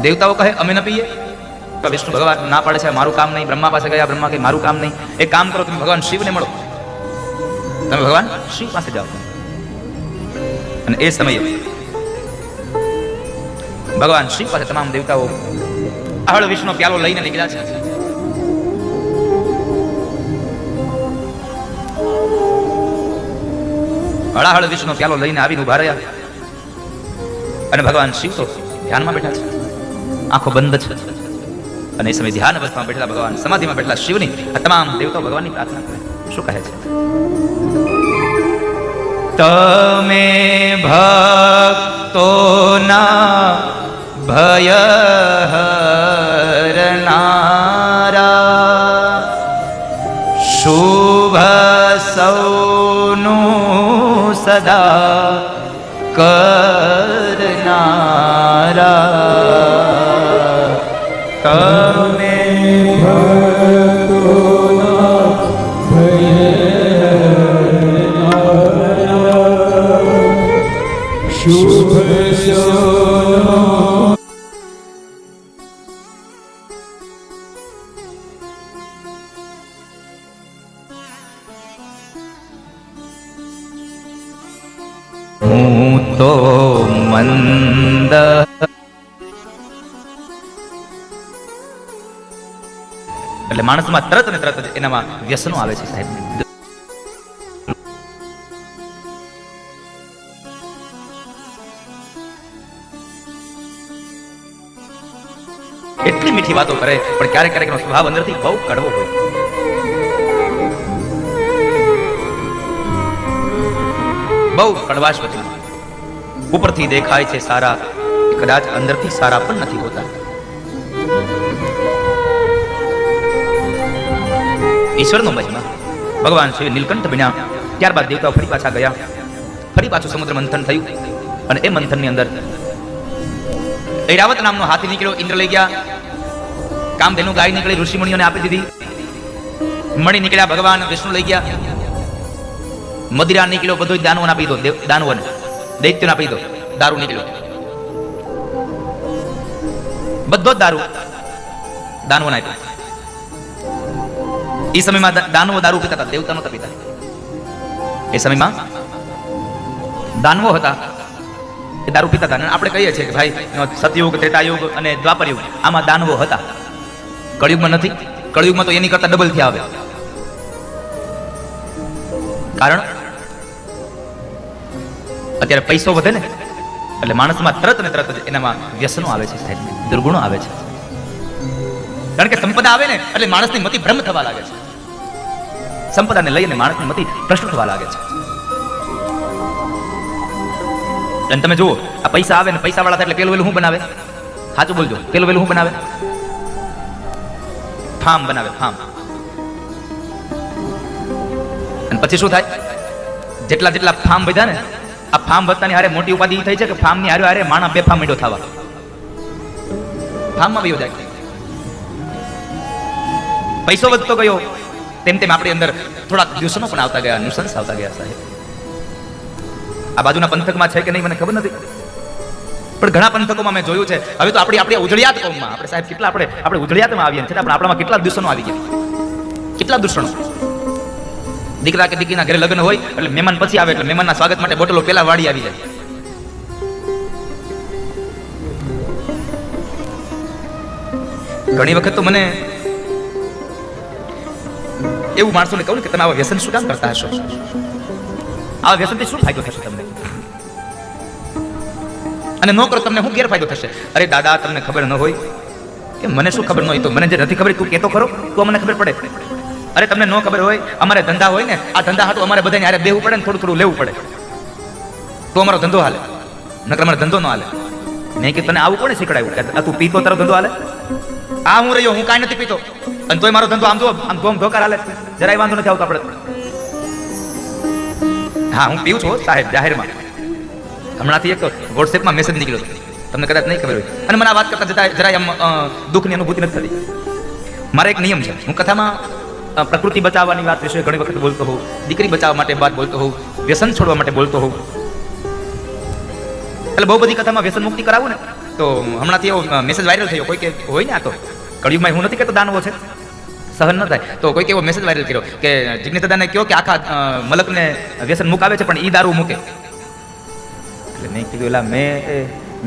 દેવતાઓ કહે અમે ન પીએ, વિષ્ણુ ભગવાન ના પાડે છે મારું કામ નહીં, બ્રહ્મા પાસે ગયા, બ્રહ્મા કે મારું કામ નહીં. એક કામ કરો, તમે ભગવાન શિવને મળો, તમે ભગવાન શિવ પાસે જાઓ. અને એ સમયે ભગવાન શિવ પાસે તમામ દેવતાઓ હળ વિષ્ણુ પ્યાલો લઈને નીકળ્યા છે. હળાહળ વિષ્ણુ પ્યાલો લઈને આવીને ઉભા રહ્યા અને ભગવાન શિવ તો ધ્યાનમાં બેઠા છે, આંખો બંધ છે. અને એ સમય ધ્યાન અવસ્થામાં બેઠેલા ભગવાન, સમાધિમાં બેઠેલા શિવની આ તમામ દેવતાઓ ભગવાનની પ્રાર્થના કરે. શું કહે છે? તમે ભક્તોના ભય હરનારા, શુભ સૌનું સદા કરનારા, તમે ભક્તોના ભય શુભ સૌનું હું તો મંદ એટલે માણસમાં તરત ને તરત જ એનામાં વ્યસનો આવે છે સાહેબ. એટલી મીઠી વાતો કરે પણ ક્યારેક ક્યારેક એનો સ્વભાવ અંદરથી બહુ કડવો હોય. બહુ કડવાશ બધી ઉપરથી દેખાય છે સારા, કદાચ અંદરથી સારા પણ નથી હોતા. ઈશ્વરનો મહિમા. ભગવાન શિવ નીલકંઠ બન્યા, ત્યારબાદ દેવતાઓ ફરી પાછા ગયા, ફરી પાછું સમુદ્ર મંથન થયું અને એ મંથનની અંદર ઐરાવત નામનો હાથી નીકળ્યો, ઇન્દ્ર લઈ ગયા. કામધેનુ ગાય નીકળી, ઋષિ મુનિઓને આપી દીધી. મણી નીકળ્યા, ભગવાન વિષ્ણુ લઈ ગયા. મદિરા નીકળ્યો, બધો દાનવોને આપી દો, દાનવોને દૈત્યોને આપી દો. દારૂ નીકળ્યો, બધો જ દારૂ દાનવોને આપ્યો. એ સમયમાં દાનવો દારૂ પીતા હતા, દેવતા નહોતા પીતા. એ સમયમાં દાનવો હતા, એ દારૂ પીતા હતા. આપણે કહીએ છીએ કે ભાઈ સતયુગ, ત્રેતાયુગ અને દ્વાપર યુગ, આમાં દાનવો હતા. કળિયુગમાં નથી. કળિયુગમાં તો એની કરતા ડબલ થયા આવે. કારણ અત્યારે પૈસો વધે ને એટલે માણસમાં તરત ને તરત જ એનામાં વ્યસનો આવે છે સાહેબ, દુર્ગુણો આવે છે. કારણ કે સંપદા આવે ને એટલે માણસની મતિ ભ્રમ થવા લાગે છે. સંપદાને લઈને માણસની મતિ ભ્રષ્ટ થવા લાગે છે. અને તમે જુઓ, આ પૈસા આવે ને પૈસા વાળા થાય એટલે પેલું વેલું શું બનાવે? સાચું બોલજો, પેલું વેલું શું બનાવે? ફાર્મ બનાવે, ફાર્મ. અને પછી શું થાય? જેટલા જેટલા ફાર્મ વધ્યા ને, આ ફાર્મ વધતાની હારે મોટી ઉપાધિ થઈ છે કે ફાર્મની હારે હારે માણા બે ફાર્મ મીડો થવા, ફાર્મમાં વયો જાય. પૈસો વધતો ગયો તેમ તેમ આપણી અંદર થોડાક વ્યસનો પણ આવતા ગયા, ન્યુસન્સ આવતા ગયા સાહેબ. આ બાજુના પંથકમાં છે કે નહીં મને ખબર નથી, પણ ઘણા પંથકોમાં મેં જોયું છે. હવે તો આપણી ઉજળિયાત કોમમાં આપણે સાહેબ કેટલા આપણે ઉજળિયાતમાં આવીએ છતાં પણ આપણામાં કેટલા દૂષણો આવી ગયા, કેટલા દૂષણો. દીકરા કે દીકરીના ઘરે લગ્ન હોય એટલે મહેમાન પછી આવે એટલે મહેમાનના સ્વાગત માટે બોટલો પેલા વાળી આવી જાય. ઘણી વખત તો મને એવું માણસોને કહું કે તમે આવા વ્યસન શું કામ કરતા હશો? આવા વ્યસનથી શું ફાયદો થશે તમને? અને નો કરો તમને શું ગેરફાયદો થશે? અરે દાદા તમને ખબર ન હોય કે મને શું ખબર ન હોય? તો મને જે નથી ખબર તું કહેતો ખરો તો મને ખબર પડે. અરે તમને ન ખબર હોય, અમારે ધંધા હોય ને, આ ધંધા હાટું અમારે બધાને હારે બેહવું પડે ને થોડું થોડું લેવું પડે તો અમારો ધંધો હાલે, નકર અમારો ધંધો ન હાલે. મેં કે તને આવું કોને શીખડાયું કે તું પીતો તારો ધંધો હાલે? આ હું રહ્યો, હું કાંઈ નથી પીતો અને તોય મારો ધંધો આમ જો આમ ધોમ ધોકાર હાલે, જરાય વાંધો નથી આવતો આપણે. હા હું પીવું છું સાહેબ જાહેરમાં. હમણાંથી એક વોટ્સએપમાં મેસેજ નીકળ્યો, તમને કદાચ નહીં ખબર હોય, અને મને આ વાત કરતા જતા જરાય આમ દુઃખની અનુભૂતિ નથી થતી. મારે એક નિયમ છે, હું કથામાં પ્રકૃતિ બચાવવાની વાત વિશે ઘણી વખત બોલતો હોઉં, દીકરી બચાવવા માટે વાત બોલતો હોઉં, વ્યસન છોડવા માટે બોલતો હોઉં. એટલે બહુ બધી કથામાં વ્યસન મુક્તિ કરાવું ને તો હમણાંથી એવો મેસેજ વાયરલ થયો, કોઈ કે હોય ને આ તો કળિયુગમાં હું નથી કહેતો દાનવો છે, સહન ન થાય. તો કોઈક એવો મેસેજ વાયરલ કર્યો કે જિગ્નેશ દાદાને કહો કે આખા મલકને વ્યસન મુકાવે છે પણ ઈ દારૂ મૂકે. એટલે મેં કીધું એલા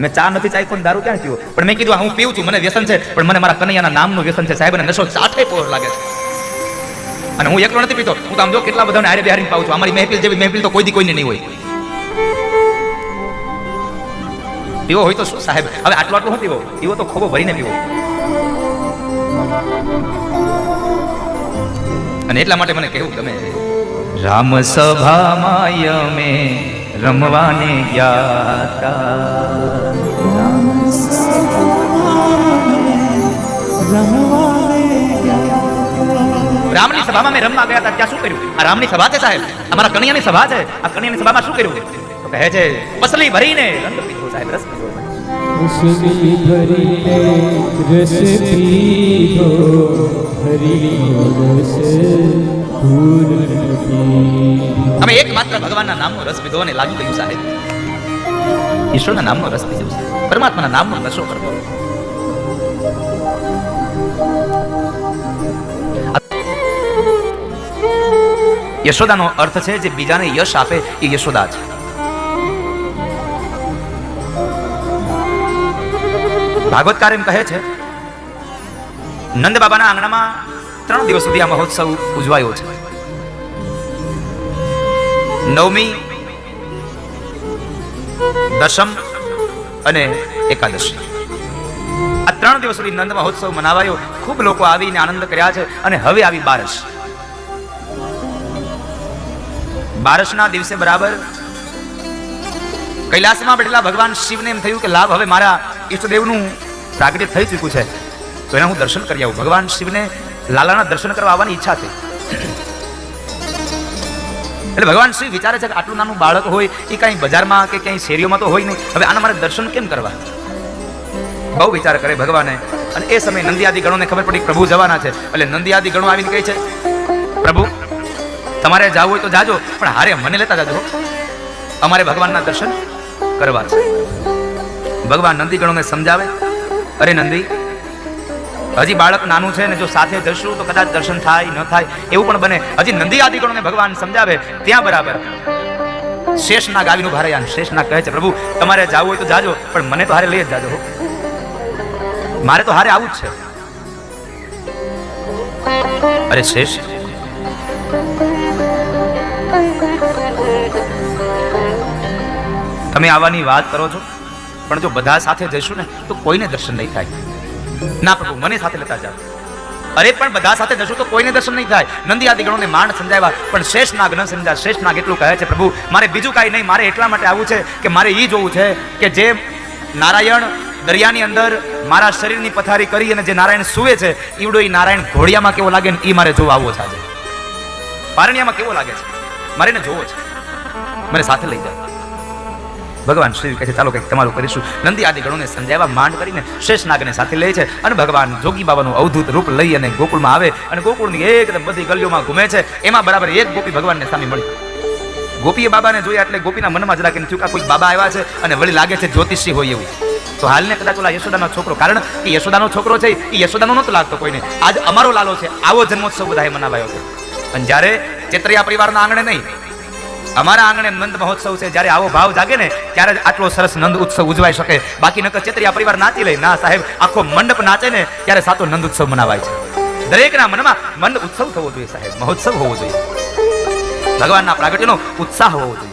મેં ચા નથી ચાખ્યો ને દારૂ ક્યાં પીવો, પણ મેં કીધું હું પીવું છું, મને વ્યસન છે, પણ મને મારા કનૈયાના નામનું વ્યસન છે સાહેબ, અને નશો ચાઠે પોર લાગે છે. અને હું એકલો નથી પીતો, હું તો આમ જો કેટલા બધાને હારે બિહારીને પાઉં છું. અમારી મહેફિલ જેવી મહેફિલ તો કોઈ દી કોઈને નહીં હોય. પીવો હોય તો શું સાહેબ, હવે આટલો શું પીવો, પીવો તો ખોબો ભરીને પીવો. અને એટલા માટે મને કહેવું ગમે, રામ સભામાં અમે રમવાને ગયા રામની સભામાં મેં રમવા ગયા હતા. ત્યાં શું કર્યું? આ રામની સભા છે સાહેબ, અમારા કનૈયાની સભા છે. આ કનૈયાની સભામાં શું કર્યું? તો કહે છે પસલી ભરીને રંગ પીધો સાહેબ, રસ પીધો. પસલી ભરીને રસ પીધો, હરિનો રસ ભૂલ નથી. અમે એક માત્ર ભગવાનના નામનો રસ પીધો અને લાગી ગયું સાહેબ, ઈશ્વરના નામનો રસ પીધો છે, પરમાત્માના નામનો નશો કરતો. યશોદાનો અર્થ છે જે બીજાને યશ આપે એ યશોદા છે. ભાગવતકાર એમ કહે છે નંદ બાબાના આંગણામાં 3 દિવસ સુધી આ મહોત્સવ ઉજવાયો છે. નવમી, દશમ અને એકાદશી, આ 3 દિવસ સુધી નંદ મહોત્સવ મનાવાયો. ખૂબ લોકો આવીને આનંદ કર્યા છે. અને હવે આવી બારસ. બારસના દિવસે બરાબર કૈલાસમાં બેઠેલા ભગવાન શિવને એમ થયું કે લાભ હવે મારા ઈષ્ટદેવનું પ્રાગટ્ય થઈ ચૂક્યું છે, તો એના હું દર્શન કરી આવું. ભગવાન શિવને લાલાના દર્શન કરવા આવવાની ઈચ્છા થઈ. એટલે ભગવાન શિવ વિચારે છે કે આટલું નાનું બાળક હોય એ કઈ બજારમાં કે ક્યાંય શેરીઓમાં તો હોય નહીં, હવે આના મારે દર્શન કેમ કરવા? બહુ વિચાર કરે ભગવાને. અને એ સમયે નંદિયાદી ગણોને ખબર પડી પ્રભુ જવાના છે. એટલે નંદિયાદી ગણો આવીને કહે છે પ્રભુ તમારે જાવું હોય તો જાજો, પણ હારે મને લેતા જાજો, અમારે ભગવાનના દર્શન કરવા છે. ભગવાન નંદી ગણોને સમજાવે, અરે નંદી, હજી બાળક નાનું છે ને જો સાથે જશું તો કદાચ દર્શન થાય ન થાય એવું પણ બને. હજી નંદી આદિ ગણોને ભગવાન સમજાવે. ત્યાં બરાબર શેષનાગ આવીને ઉભા રહ્યા. શેષનાગ કહે છે પ્રભુ તમારે જાવું હોય તો જાજો, પણ મને તો હારે લઈ જ જાજો, મારે તો હારે આવું જ છે. અરે શેષ, તમે આવવાની વાત કરો છો, પણ જો બધા સાથે જઈશું ને તો કોઈને દર્શન નહીં થાય. ના પ્રભુ મને સાથે લેતા જાઓ. અરે પણ બધા સાથે જશું તો કોઈને દર્શન નહીં થાય. નંદી આદિ ગણોને માંડ સમજાવ્યા, પણ શેષનાગ ન સમજ્યા. શેષનાગ એટલું કહે છે પ્રભુ મારે બીજું કાંઈ નહીં, મારે એટલા માટે આવવું છે કે મારે એ જોવું છે કે જે નારાયણ દરિયાની અંદર મારા શરીરની પથારી કરી અને જે નારાયણ સૂવે છે ઈવડો એ નારાયણ ઘોડિયામાં કેવો લાગે ને એ મારે જોવા આવવો છે. આજે પારણિયામાં કેવો લાગે છે મારે એને જોવો છે, મને સાથે લઈ જાય. ભગવાન શિવ કહે છે ચાલો કંઈક તમારું કરીશું. નંદી આદિ ગણોને સમજાવવા માંડ કરીને શેષનાગને સાથે લે છે. અને ભગવાન જોગી બાબાનું અવધૂત રૂપ લઈ અને ગોકુળમાં આવે. અને ગોકુળની એકદમ બધી ગલીઓમાં ઘૂમે છે. એમાં બરાબર એક ગોપી ભગવાનને સામે મળી. ગોપીએ બાબાને જોયા એટલે ગોપીના મનમાં જરા કે થયું કે કોઈ બાબા આવ્યા છે અને વળી લાગે છે જ્યોતિષી હોય એવું. તો હાલને કદાચ ઓલા યશોદાનો છોકરો, કારણ કે યશોદાનો છોકરો છે એ યશોદાનો નહોતો લાગતો કોઈને. આજ અમારો લાલો છે, આવો જન્મોત્સવ બધાએ મનાવાયો છે. અને જ્યારે ચેતરિયા પરિવારના આંગણે નહીં, અમારા આંગણે નંદ મહોત્સવ છે, જ્યારે આવો ભાવ જાગે ને ત્યારે જ આટલો સરસ નંદ ઉત્સવ ઉજવાઈ શકે. બાકી નકર ચેતરિયા પરિવાર નાચી લે ના સાહેબ, આખો મંડપ નાચે ને ત્યારે સાતો નંદ ઉત્સવ મનાવાય છે. દરેકના મનમાં મંદ ઉત્સવ થવો જોઈએ સાહેબ, મહોત્સવ હોવો જોઈએ, ભગવાનના પ્રાગટ્યનો ઉત્સાહ હોવો જોઈએ.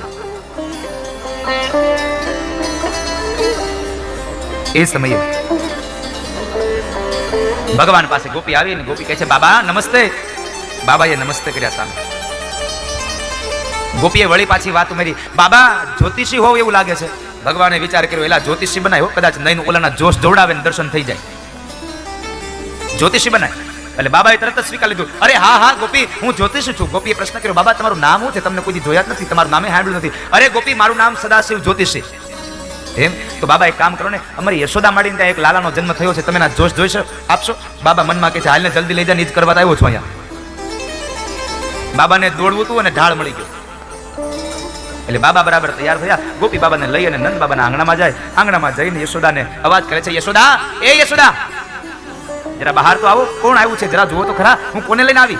એ સમયે ભગવાન પાસે ગોપી આવી અને ગોપી કહે છે બાબા નમસ્તે. બાબાએ નમસ્તે કર્યા સામે. ગોપીએ વળી પાછી વાત ઉમેરી, બાબા જ્યોતિષી હોવ એવું લાગે છે. ભગવાને વિચાર કર્યો એલા જ્યોતિષી બનાવ્યો, કદાચ નયન ઓલાના જોશ જોડાવે ને દર્શન થઈ જાય, જ્યોતિષી બનાય. એટલે બાબાએ તરત જ સ્વીકાર લીધું, અરે હા હા ગોપી હું જ્યોતિષી છું. ગોપીએ પ્રશ્ન કર્યો બાબા તમારું નામ શું છે, તમને કોઈ જોયા જ નથી, તમારું નામે સાંભળ્યું નથી. અરે ગોપી મારું નામ સદાશિવ જ્યોતિષી. એમ તો બાબા એક કામ કરો ને, અમારી યશોદા માડીને ત્યાં એક લાલાનો જન્મ થયો છે, તમે ના જોશ જોઈ આપશો? બાબા મનમાં કહે છે હાલને જલ્દી લઈ જાય, જ કરવા આવ્યો છું અહીંયા. બાબાને દોડવું હતું અને ઢાળ મળી ગયો. એટલે બાબા બરાબર તૈયાર થયા. ગોપી બાબાને લઈ અને નંદ બાબાના આંગણામાં જાય. આંગણામાં જઈને યશોદાને અવાજ કરે છે, યશોદા, એ યશોદા. જરા બહાર તો આવો, કોણ આવ્યું છે જરા જુઓ તો ખરા, હું કોને લઈને આવી?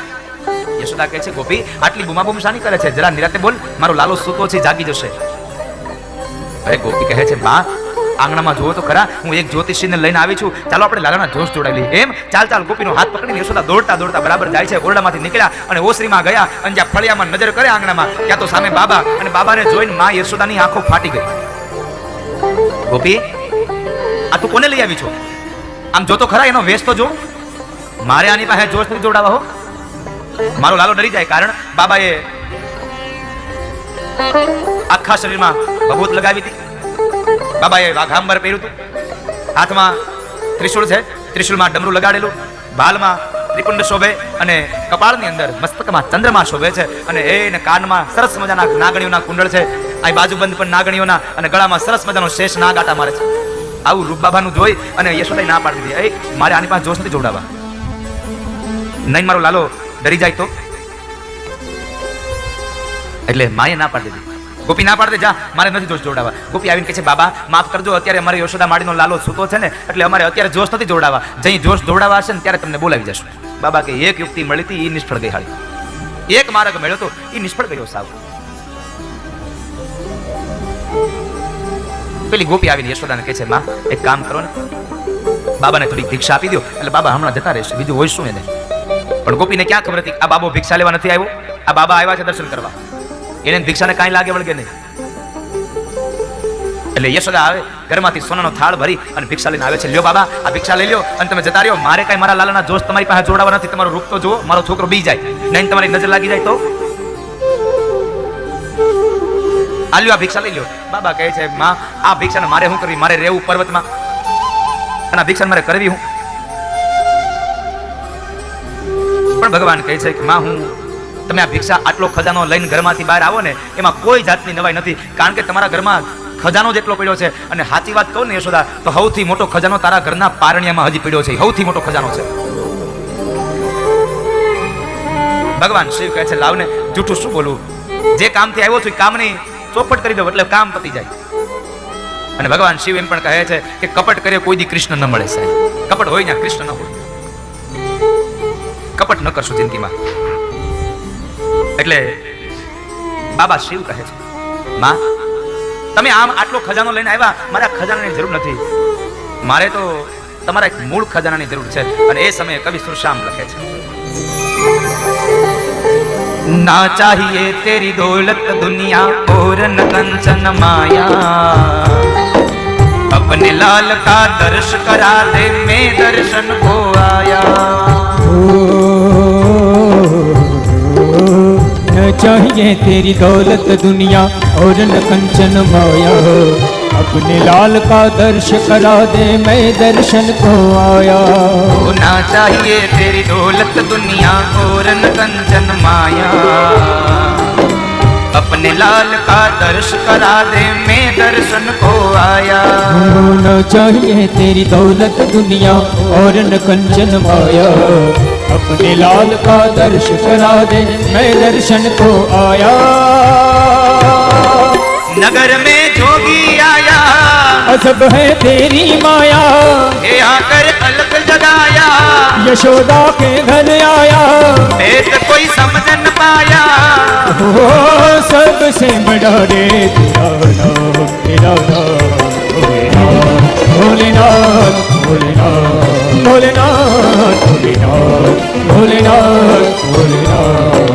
યશોદા કહે છે ગોપી આટલી બૂમાબૂમ શાની કરે છે, જરા નિરાતે બોલ, મારો લાલો સૂતો છે, જાગી જશે. અરે ગોપી કહે છે બા આંગણામાં જુઓ તો ખરા, હું એક જ્યોતિષીને લઈને આવી છું, ચાલો આપણે લાલાના જોશ જોડાવી લઈએ. એમ ચાલ ચાલ. ગોપીનો હાથ પકડીને યશોદા દોડતા દોડતા બરાબર જાય છે, ઓરડામાંથી નીકળ્યા અને ઓસરીમાં ગયા અને જ્યાં ફળિયામાં નજર કરે આંગણામાં, ત્યાં તો સામે બાબા, અને બાબાને જોઈને માં યશોદાની આંખો ફાટી ગઈ. ગોપી આ તું કોને લઈ આવી છો? આમ જો તો ખરા, એનો વેશ તો જો. મારે આની પાસે જોશ નથી જોડાવા હો. મારો લાલો ડરી જાય, કારણ બાબાએ આખા શરીરમાં ભભૂત લગાવી હતી, બાબાએ વાઘાંબર પહેર્યું હતું, હાથમાં ત્રિશુળ છે, ત્રિશુળમાં ડમરું લગાડેલું, ભાલમાં ત્રિકુંડ શોભે અને કપાળની અંદર મસ્તકમાં ચંદ્રમા શોભે છે, અને એને કાનમાં સરસ મજાના નાગણીઓના કુંડળ છે, આ બાજુબંધ પણ નાગણીઓના, અને ગળામાં સરસ મજાનો શેષ નાગ આટા મારે છે. આવું રૂપ બાબાનું જોઈ અને યશોદાએ ના પાડી દીધી, એ મારે આની પાસે જોશ નથી જોડાવા. નહીં મારો લાલો ડરી જાય તો. એટલે માએ ના પાડી દીધી. ગોપી ના પાડે, જા મારે નથી જોશ જોડાવા. ગોપી આવીને કહે છે બાબા માફ કરજો, અત્યારે અમારે યશોદા માડીનો લાલો સૂતો છે ને, એટલે અમારે અત્યારે જોશ નથી જોડાવા, જઈ જોશ જોડાવા હશે ને ત્યારે તમને બોલાવી જશું. બાબા કે એક યુક્તિ મળી હતી એ નિષ્ફળ ગઈ હાળી, એક માર્ગ મળ્યો તો એ નિષ્ફળ ગયો સાવ. પેલી ગોપી આવીને યશોદાને કહે છે માં એક કામ કરો ને, બાબાને થોડી ભિક્ષા આપી દો, એટલે બાબા હમણાં જતા રહેશે, બીજું હોય શું એને. પણ ગોપીને ક્યાં ખબર હતી આ બાબો ભિક્ષા લેવા નથી આવ્યો, આ બાબા આવ્યા છે દર્શન કરવા, એને ભિક્ષાને કાંઈ લાગે વળગે નહીં. એટલે યશોદા આવે, ઘરમાંથી સોનાનો થાળ ભરી અને ભિક્ષા લઈને આવે છે. લ્યો બાબા આ ભિક્ષા લઈ લ્યો અને તમે જતા રહ્યો, મારે કાંઈ મારા લાલાના જોશ તમારી પાસે જોડાવા નથી, તમારો રૂપ તો જુઓ, મારો છોકરો બી જાય નહીં, તમારી નજર લાગી જાય તો. આ લ્યો આ ભિક્ષા લઈ લ્યો. બાબા કહે છે માં આ ભિક્ષાને મારે શું કરવી, મારે રહેવું પર્વતમાં, અને આ ભિક્ષાને મારે કરવી હું. પણ ભગવાન કહે છે કે માં હું તમે આ ભિક્ષા આટલો ખજાનો લઈને ઘરમાંથી બહાર આવો ને, એમાં કોઈ જાતની નવાઈ નથી, કારણ કે તમારા ઘરમાં ખજાનો જેટલો પડ્યો છે. અને સાચી વાત કહું ને યશોદા, તો સૌથી મોટો ખજાનો તારા ઘરના પારણિયામાં હજી પડ્યો છે, સૌથી મોટો ખજાનો છે. ભગવાન શિવ કહે છે લાવને જૂઠું શું બોલું, જે કામથી આવ્યો છું એ કામની ચોખવટ કરી દો એટલે કામ પતી જાય. અને ભગવાન શિવ એમ પણ કહે છે કે કપટ કરે કોઈ દી કૃષ્ણ ન મળે સાહેબ, કપટ હોય ને કૃષ્ણ ન હોય, કપટ ન કરશું જિંદગીમાં. એટલે બાબા શિવ કહે છે માં તમે આમ આટલો ખજાનો લઈને આવ્યા, મારે આ ખજાનાની જરૂર નથી, મારે તો તમારા એક મૂળ ખજાનાની જરૂર છે. અને એ સમયે કવિ સુરશ્યામ લખે છે ના ચાહીએ તેરી દौलत दुनिया और न कंचन माया, अपने लाल का दर्श करा दे मैं दर्शन को आया. न चाहिए तेरी दौलत दुनिया और न कंचन माया, अपने लाल का दर्श करा दे मैं दर्शन को आया. ना चाहिए तेरी दौलत दुनिया और न कंचन माया, अपने लाल का दर्श करा दे मैं दर्शन को आया. न चाहिए तेरी दौलत दुनिया और न कंचन माया, अपने लाल का दर्श करा दे मैं दर्शन को आया. नगर में जोगी आया सब है तेरी माया, ये आकर अलग जगाया, यशोदा के घर आया भेद कोई समझ न पाया. हो सबसे बड़ा रे तेरा नाम भोलेनाथ भोलेनाथ भोलेनाथ भोलेनाथ भोलेनाथ.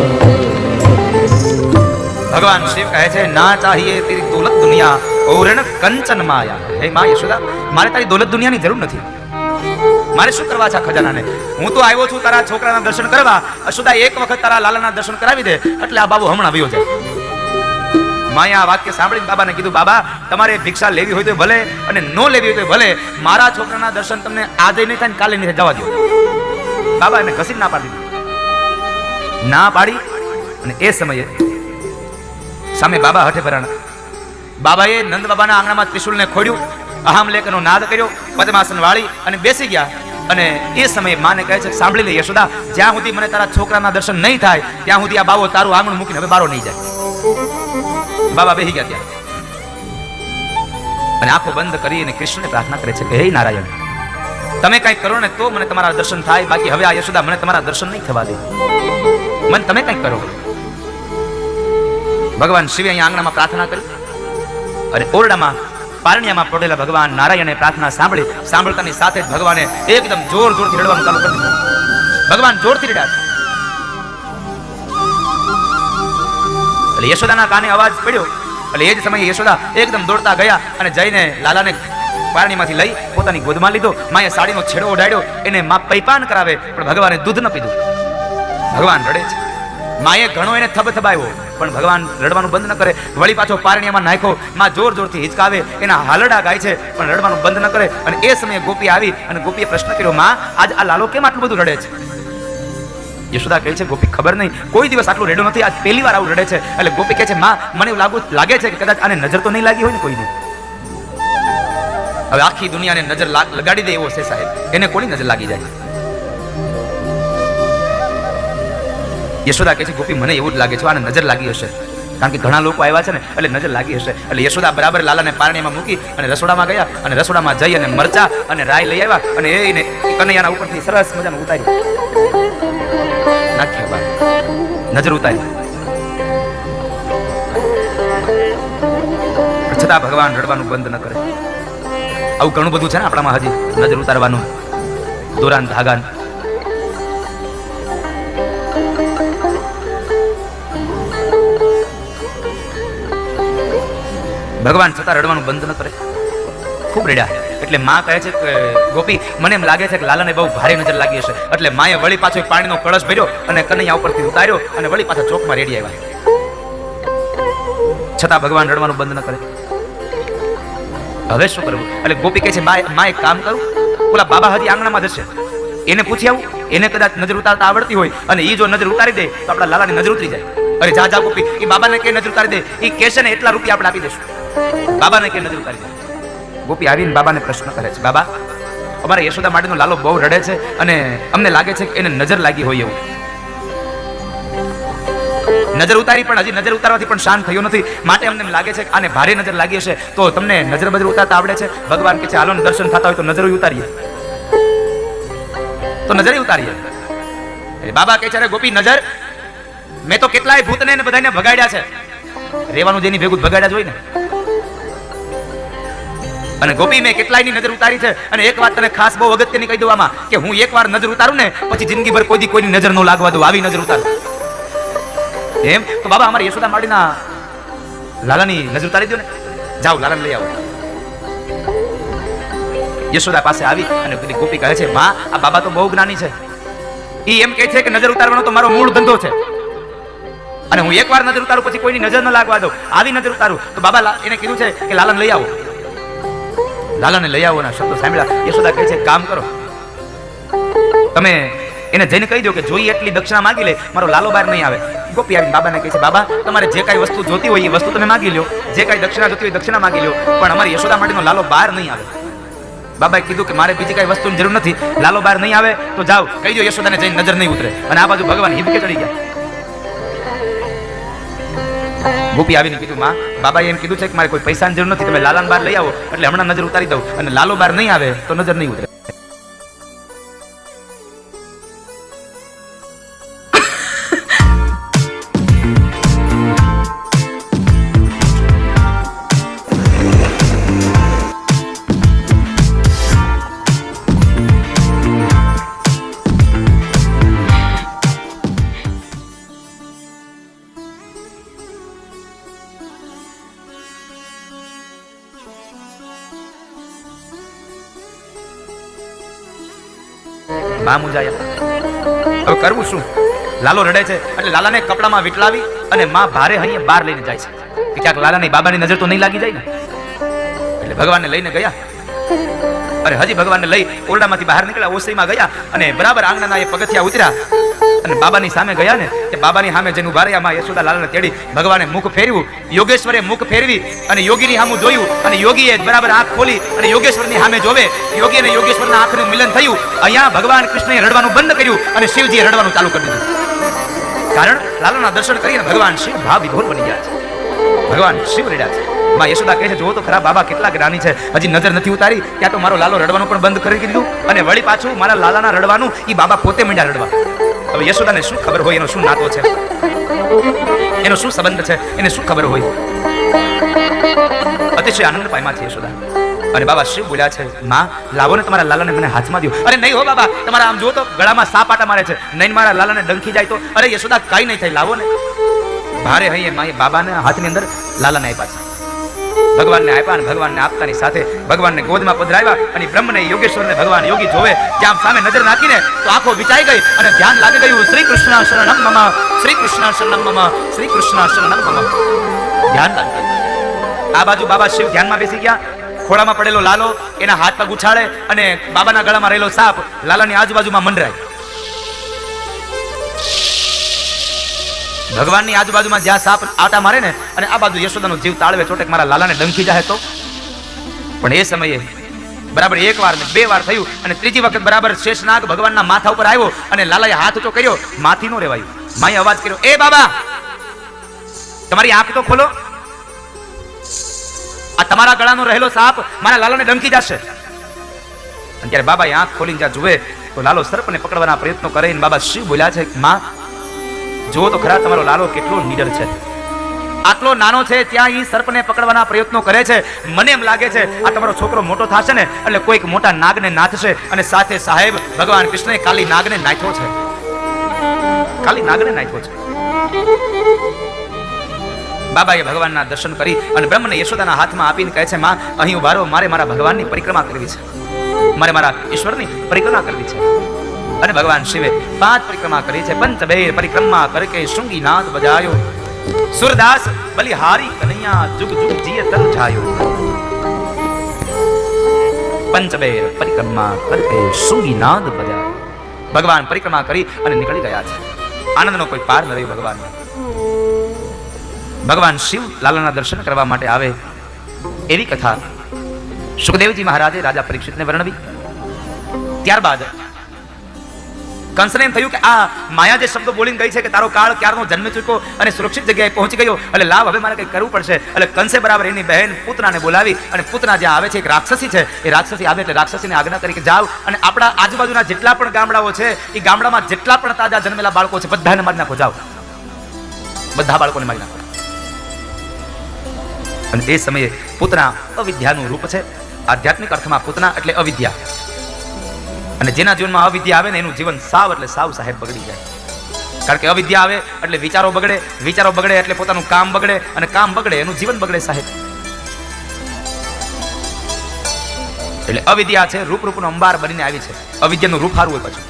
भगवान शिव કહે છે ના ચાહીએ તેરી દौलत दुनिया और न कंचन माया. હે માં યશોદા મારે તારી દौलत દુનિયાની જરૂર નથી, મારે શું કરવા છે આ ખજાનાને? હું તો આવ્યો છું તારા છોકરાના દર્શન કરવા, યશોદા એક વખત તારા લાલાના દર્શન કરાવી દે એટલે આ બાબુ હમણાં વયો જાય. માયા આ વાક્ય સાંભળીને બાબાને કીધું બાબા તમારે ભિક્ષા લેવી હોય તો ભલે અને ન લેવી હોય તો ભલે, મારા છોકરાના દર્શન તમને આજે નહીં થાય ને કાલે નહીં જવા દો. બાબા એને ઘસીને ના પાડી દીધી, ના પાડી. અને એ સમયે સામે બાબા હઠે ભરાણા. બાબાએ નંદ બાબાના આંગણામાં ત્રિશુલને ખોડ્યું, અહમ લેખનો નાદ કર્યો, પદ્માસન વાળી અને બેસી ગયા. અને એ સમયે માને કહે છે સાંભળી લે યશોદા, જ્યાં સુધી મને તારા છોકરાના દર્શન નહીં થાય ત્યાં સુધી આ બાબો તારું આંગણું મૂકીને હવે બારો નહીં જાય. બાબા બેસી ગયા ત્યાં અને આંખો બંધ કરી અને કૃષ્ણને પ્રાર્થના કરે છે કે હે નારાયણ, તમે કંઈક કરો ને તો મને તમારા દર્શન થાય, બાકી હવે આ યશોદા મને તમારા દર્શન નહીં થવા દે. મને તમે કંઈક કરો. ભગવાન શિવે અહીંયા આંગણામાં પ્રાર્થના કરી અને ઓરડામાં પારણિયામાં પડેલા ભગવાન નારાયણે પ્રાર્થના સાંભળતાની સાથે જ ભગવાને એકદમ જોરથી રડવાનું ચાલુ કરી દીધું. ભગવાન જોરથી રડ્યા છે. એટલે યશોદાના કાને અવાજ પડ્યો એટલે એ જ સમયે યશોદા એકદમ દોડતા ગયા અને જઈને લાલાને પારણીમાંથી લઈ પોતાની ગોદમાં લીધો. માએ સાડીનો છેડો ઓઢાડ્યો, એને માં પૈપાન કરાવે, પણ ભગવાને દૂધ ન પીધું. ભગવાન રડે છે. માએ ઘણો એને થબથબાવ્યો, પણ ભગવાન રડવાનું બંધ ન કરે. વળી પાછો પારણીયામાં નાખ્યો. માં જોરથી હિંચકાવે, એના હાલડા ગાય છે, પણ રડવાનું બંધ ન કરે. અને એ સમયે ગોપી આવી અને ગોપીએ પ્રશ્ન કર્યો, માં આજ આ લાલો કેમ આટલું બધું રડે છે? યશોદા કહે છે, ગોપી ખબર નહીં, કોઈ દિવસ આટલું રેડો નથી, આજ પહેલી વાર આવું રડે છે. એટલે ગોપી કહે છે, માં મને એવું લાગે છે કે કદાચ આને નજર તો નહીં લાગી હોય ને કોઈની. હવે આખી દુનિયાને નજર લગાડી દે એવો છે સાહેબ, એને કોની નજર લાગી જાય? યશોદા કહે છે, ગોપી મને એવું જ લાગે છે આને નજર લાગી હશે, કારણ કે ઘણા લોકો આવ્યા છે ને એટલે નજર લાગી હશે. એટલે યશોદા બરાબર લાલાને પારણીમાં મૂકી અને રસોડામાં ગયા અને રસોડામાં જઈ અને મરચા અને રાઈ લઈ આવ્યા અને એને કનૈયાના ઉપરથી સરસ મજાનું ઉતાર્યું, નાખ્યા બાર, નજર ઉતારી. છતાં ભગવાન રડવાનું બંધ ન કરે. આવું ઘણું બધું છે ને આપણામાં હજી, નજર ઉતારવાનું, દોરાન ધાગાન. ભગવાન છતાં રડવાનું બંધ ન કરે, ખૂબ રડ્યા. એટલે માં કહે છે કે ગોપી મને એમ લાગે છે કે લાલાને બહુ ભારે નજર લાગી હશે. એટલે માએ વળી પાછો પાણીનો કળશ ભર્યો અને કનૈયા ઉપરથી ઉતાર્યો અને વળી પાછા ચોકમાં રેડી આવ્યા. છતાં ભગવાન રડવાનું બંધ ન કરે. હવે શું કરવું? એટલે ગોપી કહે છે, માં એક કામ કરું, ઓલા બાબા હજી આંગણામાં જશે, એને પૂછી આવું, એને કદાચ નજર ઉતારતા આવડતી હોય અને એ જો નજર ઉતારી દે તો આપણા લાલાની નજર ઉતરી જાય. અરે જા ગોપી, એ બાબાને કે નજર ઉતારી દે, એ કહેશે ને એટલા રૂપિયા આપણે આપી દઈશું. બાબાને કે નજર ઉતારી દે. ગોપી આવીને બાબાને પ્રશ્ન કરે છે, બાબા અમારા યશોદા માટેનો લાલો બહુ રડે છે અને અમને લાગે છે કે એને નજર લાગી હોય એવું. નજર ઉતારી પણ હજી નજર ઉતારવાથી પણ શાંત થયો નથી, માટે અમને એમ લાગે છે કે આને ભારે નજર લાગી હશે. તો તમને નજર બજર ઉતારતા આવડે છે? ભગવાન કે છે, હાલો દર્શન થતા હોય તો નજર ઉતારીએ. તો નજર ઉતારીએ. બાબા કહે છે, અરે ગોપી નજર મેં તો કેટલાય ભૂતને ને બધાને ભગાડ્યા છે, રેવાનું જેની ભેગું ભગાડ્યા જ હોય ને. અને ગોપી મેં કેટલાયની નજર ઉતારી છે. અને એક વાત તને ખાસ બહુ અગત્યની કહી દઉં આમાં, કે હું એકવાર નજર ઉતારું ને પછી જિંદગીભર કોઈની નજર ન લાગવા દઉં, આવી નજર ઉતારું. એમ તો બાબા અમારી યશોદા માડીના લાલાની નજર ઉતારી દો ને, જાઓ લાલાને લઈ આવો. યશોદા પાસે આવી અને ગોપી કહે છે, માં આ બાબા તો બહુ જ્ઞાની છે, ઈ એમ કહે છે કે નજર ઉતારવાનો તો મારો મૂળ ધંધો છે અને હું એકવાર નજર ઉતારું પછી કોઈની નજર ન લાગવા દઉં, આવી નજર ઉતારું. તો બાબા એને કીધું છે કે લાલાને લઈ આવો. લાલાને લઈ આવો ના શબ્દો સાંભળ્યા. યશોદા કહે છે, કામ કરો, તમે એને જઈને કહી દો કે જોઈએ એટલી દક્ષિણા માંગી લે, મારો લાલો બહાર નહીં આવે. ગોપી આવીને બાબાને કહે છે, બાબા તમારે જે કાંઈ વસ્તુ જોતી હોય એ વસ્તુ તમે માંગી લો, જે કાંઈ દક્ષિણા જોતી હોય દક્ષિણા માંગી લો, પણ અમારી યશોદા માટેનો લાલો બહાર નહીં આવે. બાબાએ કીધું કે મારે બીજી કાંઈ વસ્તુની જરૂર નથી, લાલો બહાર નહીં આવે તો જાઓ કહી દો યશોદાને જઈને નજર નહીં ઉતરે. અને આ બાજુ ભગવાન હિબકે ચડી ગયા. ગોપી આવીને કીધું, માં બાબાએ એમ કીધું છે કે મારે કોઈ પૈસાની જરૂર નથી, તમે લાલાને બહાર લઈ આવો એટલે હમણાં નજર ઉતારી દઉં, અને લાલો બહાર નહીં આવે તો નજર નહીં ઉતરે. હવે કરવું શું? લાલો રડે છે એટલે લાલાને કપડામાં વીટલાવી અને માં ભારે અહીંયા બહાર લઈને જાય છે કે ક્યાંક લાલાની બાબાની નજર તો નહીં લાગી જાય ને. એટલે ભગવાનને લઈને ગયા. અરે હજી ભગવાનને લઈ ઓરડામાંથી બહાર નીકળ્યા, ઓસરીમાં ગયા અને બરાબર આંગણાના એ પગથિયા ઉતર્યા અને બાબાની સામે ગયા ને, કે બાબાની સામે જેનું ઉભા રહ્યા, માં યશોદા લાલાને તેડી ભગવાને મુખ ફેરવ્યું. યોગેશ્વરે મુખ ફેરવી અને યોગીની સામું જોયું અને યોગીએ બરાબર આંખ ખોલી અને યોગેશ્વરની સામે જોવે. યોગી અને યોગેશ્વરના આંખનું મિલન થયું. અહીંયા ભગવાન કૃષ્ણએ રડવાનું બંધ કર્યું અને શિવજીએ રડવાનું ચાલુ કરી દીધું. કારણ લાલાના દર્શન કરીને ભગવાન શિવ ભાવ વિભોર બની ગયા છે. ભગવાન શિવ રડ્યા છે. માં યશોદા કહે છે, જો તો ખરા બાબા કેટલા જ્ઞાની છે, હજી નજર નથી ઉતારી ત્યાં તો મારો લાલો રડવાનું પણ બંધ કરી દીધું, અને વળી પાછું મારા લાલાના રડવાનું ઈ બાબા પોતે મંડ્યા રડવા. હવે યશોદાને શું ખબર હોય એનો શું નાતો છે, એનો શું સંબંધ છે, એને શું ખબર હોય. અતિશય આનંદ પામ્યા છે યશોદા. અને બાબા શિવ બોલ્યા છે, માં લાવો ને તમારા લાલાને મને હાથમાં દો. અરે નહીં હો બાબા, તમારા આમ જુઓ તો ગળામાં સાપ આટા મારે છે, નહીં મારા લાલાને ડંખી જાય તો. અરે યશોદા કાઈ નહીં થાય, લાવો ને. ભારે હૈયે માએ બાબાને હાથની અંદર લાલાને આપ્યા છે. ભગવાનને આપ્યા, અને ભગવાનને આપતાની સાથે ભગવાનને ગોદમાં પધરાવ્યા, અને બ્રહ્મને યોગેશ્વરને ભગવાન યોગી જોવે ત્યાં સામે નજર નાખીને તો આંખો વિચાઈ ગઈ અને ધ્યાન લાગી ગયું. શ્રી કૃષ્ણ શરણમ મમ, શ્રી કૃષ્ણ શરણમ મમ, શ્રી કૃષ્ણ શરણમ મમ. ધ્યાન લાગી. આ બાજુ બાબા શિવ ધ્યાનમાં બેસી ગયા. ખોળામાં પડેલો લાલો એના હાથ પગ ઉછાળે, અને બાબાના ગળામાં રહેલો સાપ લાલાની આજુબાજુમાં મંડરાય. ભગવાનની આજુબાજુમાં જ્યાં સાપ આટા મારે ને, અને આ બાજુ યશોદાનો જીવ તાળવે ચોટે મારા લાલાને ડંખી જાય તો. પણ એ સમયે બરાબર એક વાર ને બે વાર થયું, અને ત્રીજી વખત બરાબર શેષનાગ ભગવાનના માથા ઉપર આવ્યો, અને લાલાએ હાથ ઊંચો કર્યો. માથી નો રેવાયું. માએ અવાજ કર્યો, એ બાબા તમારી આંખ તો ખોલો, આ તમારા ગળાનો રહેલો સાપ મારા લાલાને ડંકી જશે. અને ત્યારે બાબાએ આંખ ખોલીને જ્યાં જુએ તો લાલો સર્પને પકડવાના પ્રયત્નો કરે. બાબા શિવ બોલ્યા છે, માં જુઓ તો ખરા તમારો લાલો કેટલો નીડર છે, આટલો નાનો છે ત્યાં ઈ સર્પને પકડવાના પ્રયત્નો કરે છે. મને એમ લાગે છે આ તમારો છોકરો મોટો થશે ને એટલે કોઈક મોટા નાગને નાથશે, અને સાથે સાહેબ ભગવાન કૃષ્ણએ કાલી નાગને નાખ્યો છે, કાલી નાગને નાખ્યો છે. બાબાએ ભગવાનના દર્શન કરી અને બ્રહ્મને યશોદાના હાથમાં આપીને કહે છે, માં અહીં ઉભા રહો, મારે મારા ભગવાનની પરિક્રમા કરવી છે, મારે મારા ઈશ્વરની પરિક્રમા કરવી છે. અને ભગવાન શિવે 5 પરિક્રમા કરી છે. પંચબેર પરિક્રમા કરકે શૃંગીનાદ બજાયો, સુરદાસ બલિહારી કનૈયા જુગ જુગ જીએ તર જાયો. પંચબેર પરિક્રમા કરકે શૃંગીનાદ બજાયો. ભગવાન પરિક્રમા કરી અને નીકળી ગયા છે. આનંદનો કોઈ પાર ન રહ્યો ભગવાનનો. ભગવાન શિવ લાલાના દર્શન કરવા માટે આવે એવી કથા સુખદેવજી મહારાજે રાજા પરીક્ષિતને વર્ણવી. ત્યારબાદ કંસને એમ થયું કે આ માયા જે શબ્દો બોલીને ગઈ છે કે તારો કાળ ક્યારનો જન્મી ચૂક્યો અને સુરક્ષિત જગ્યાએ પહોંચી ગયો, એટલે લાવ હવે મારે કંઈક કરવું પડશે. એટલે કંસે બરાબર એની બહેન પૂતનાને બોલાવી, અને પૂતના જ્યાં આવે છે એક રાક્ષસી છે, એ રાક્ષસી આવે એટલે રાક્ષસીને આજ્ઞા કરી કે જાવ અને આપણા આજુબાજુના જેટલા પણ ગામડાઓ છે એ ગામડામાં જેટલા પણ તાજા જન્મેલા બાળકો છે બધાને મારી નાખો, જાઓ બધા બાળકોને મારી નાખો. અને એ સમયે પૂતના અવિદ્યાનું રૂપ છે. આધ્યાત્મિક અર્થમાં પૂતના એટલે અવિદ્યા, અને જેના જીવનમાં અવિદ્યા આવે ને એનું જીવન સાવ એટલે સાવ સાહેબ બગડી જાય. કારણ કે અવિદ્યા આવે એટલે વિચારો બગડે, વિચારો બગડે એટલે પોતાનું કામ બગડે, અને કામ બગડે એનું જીવન બગડે સાહેબ. એટલે અવિદ્યા છે રૂપનો અંબાર બનીને આવી છે. અવિદ્યાનું રૂપ સારું હોય પાછું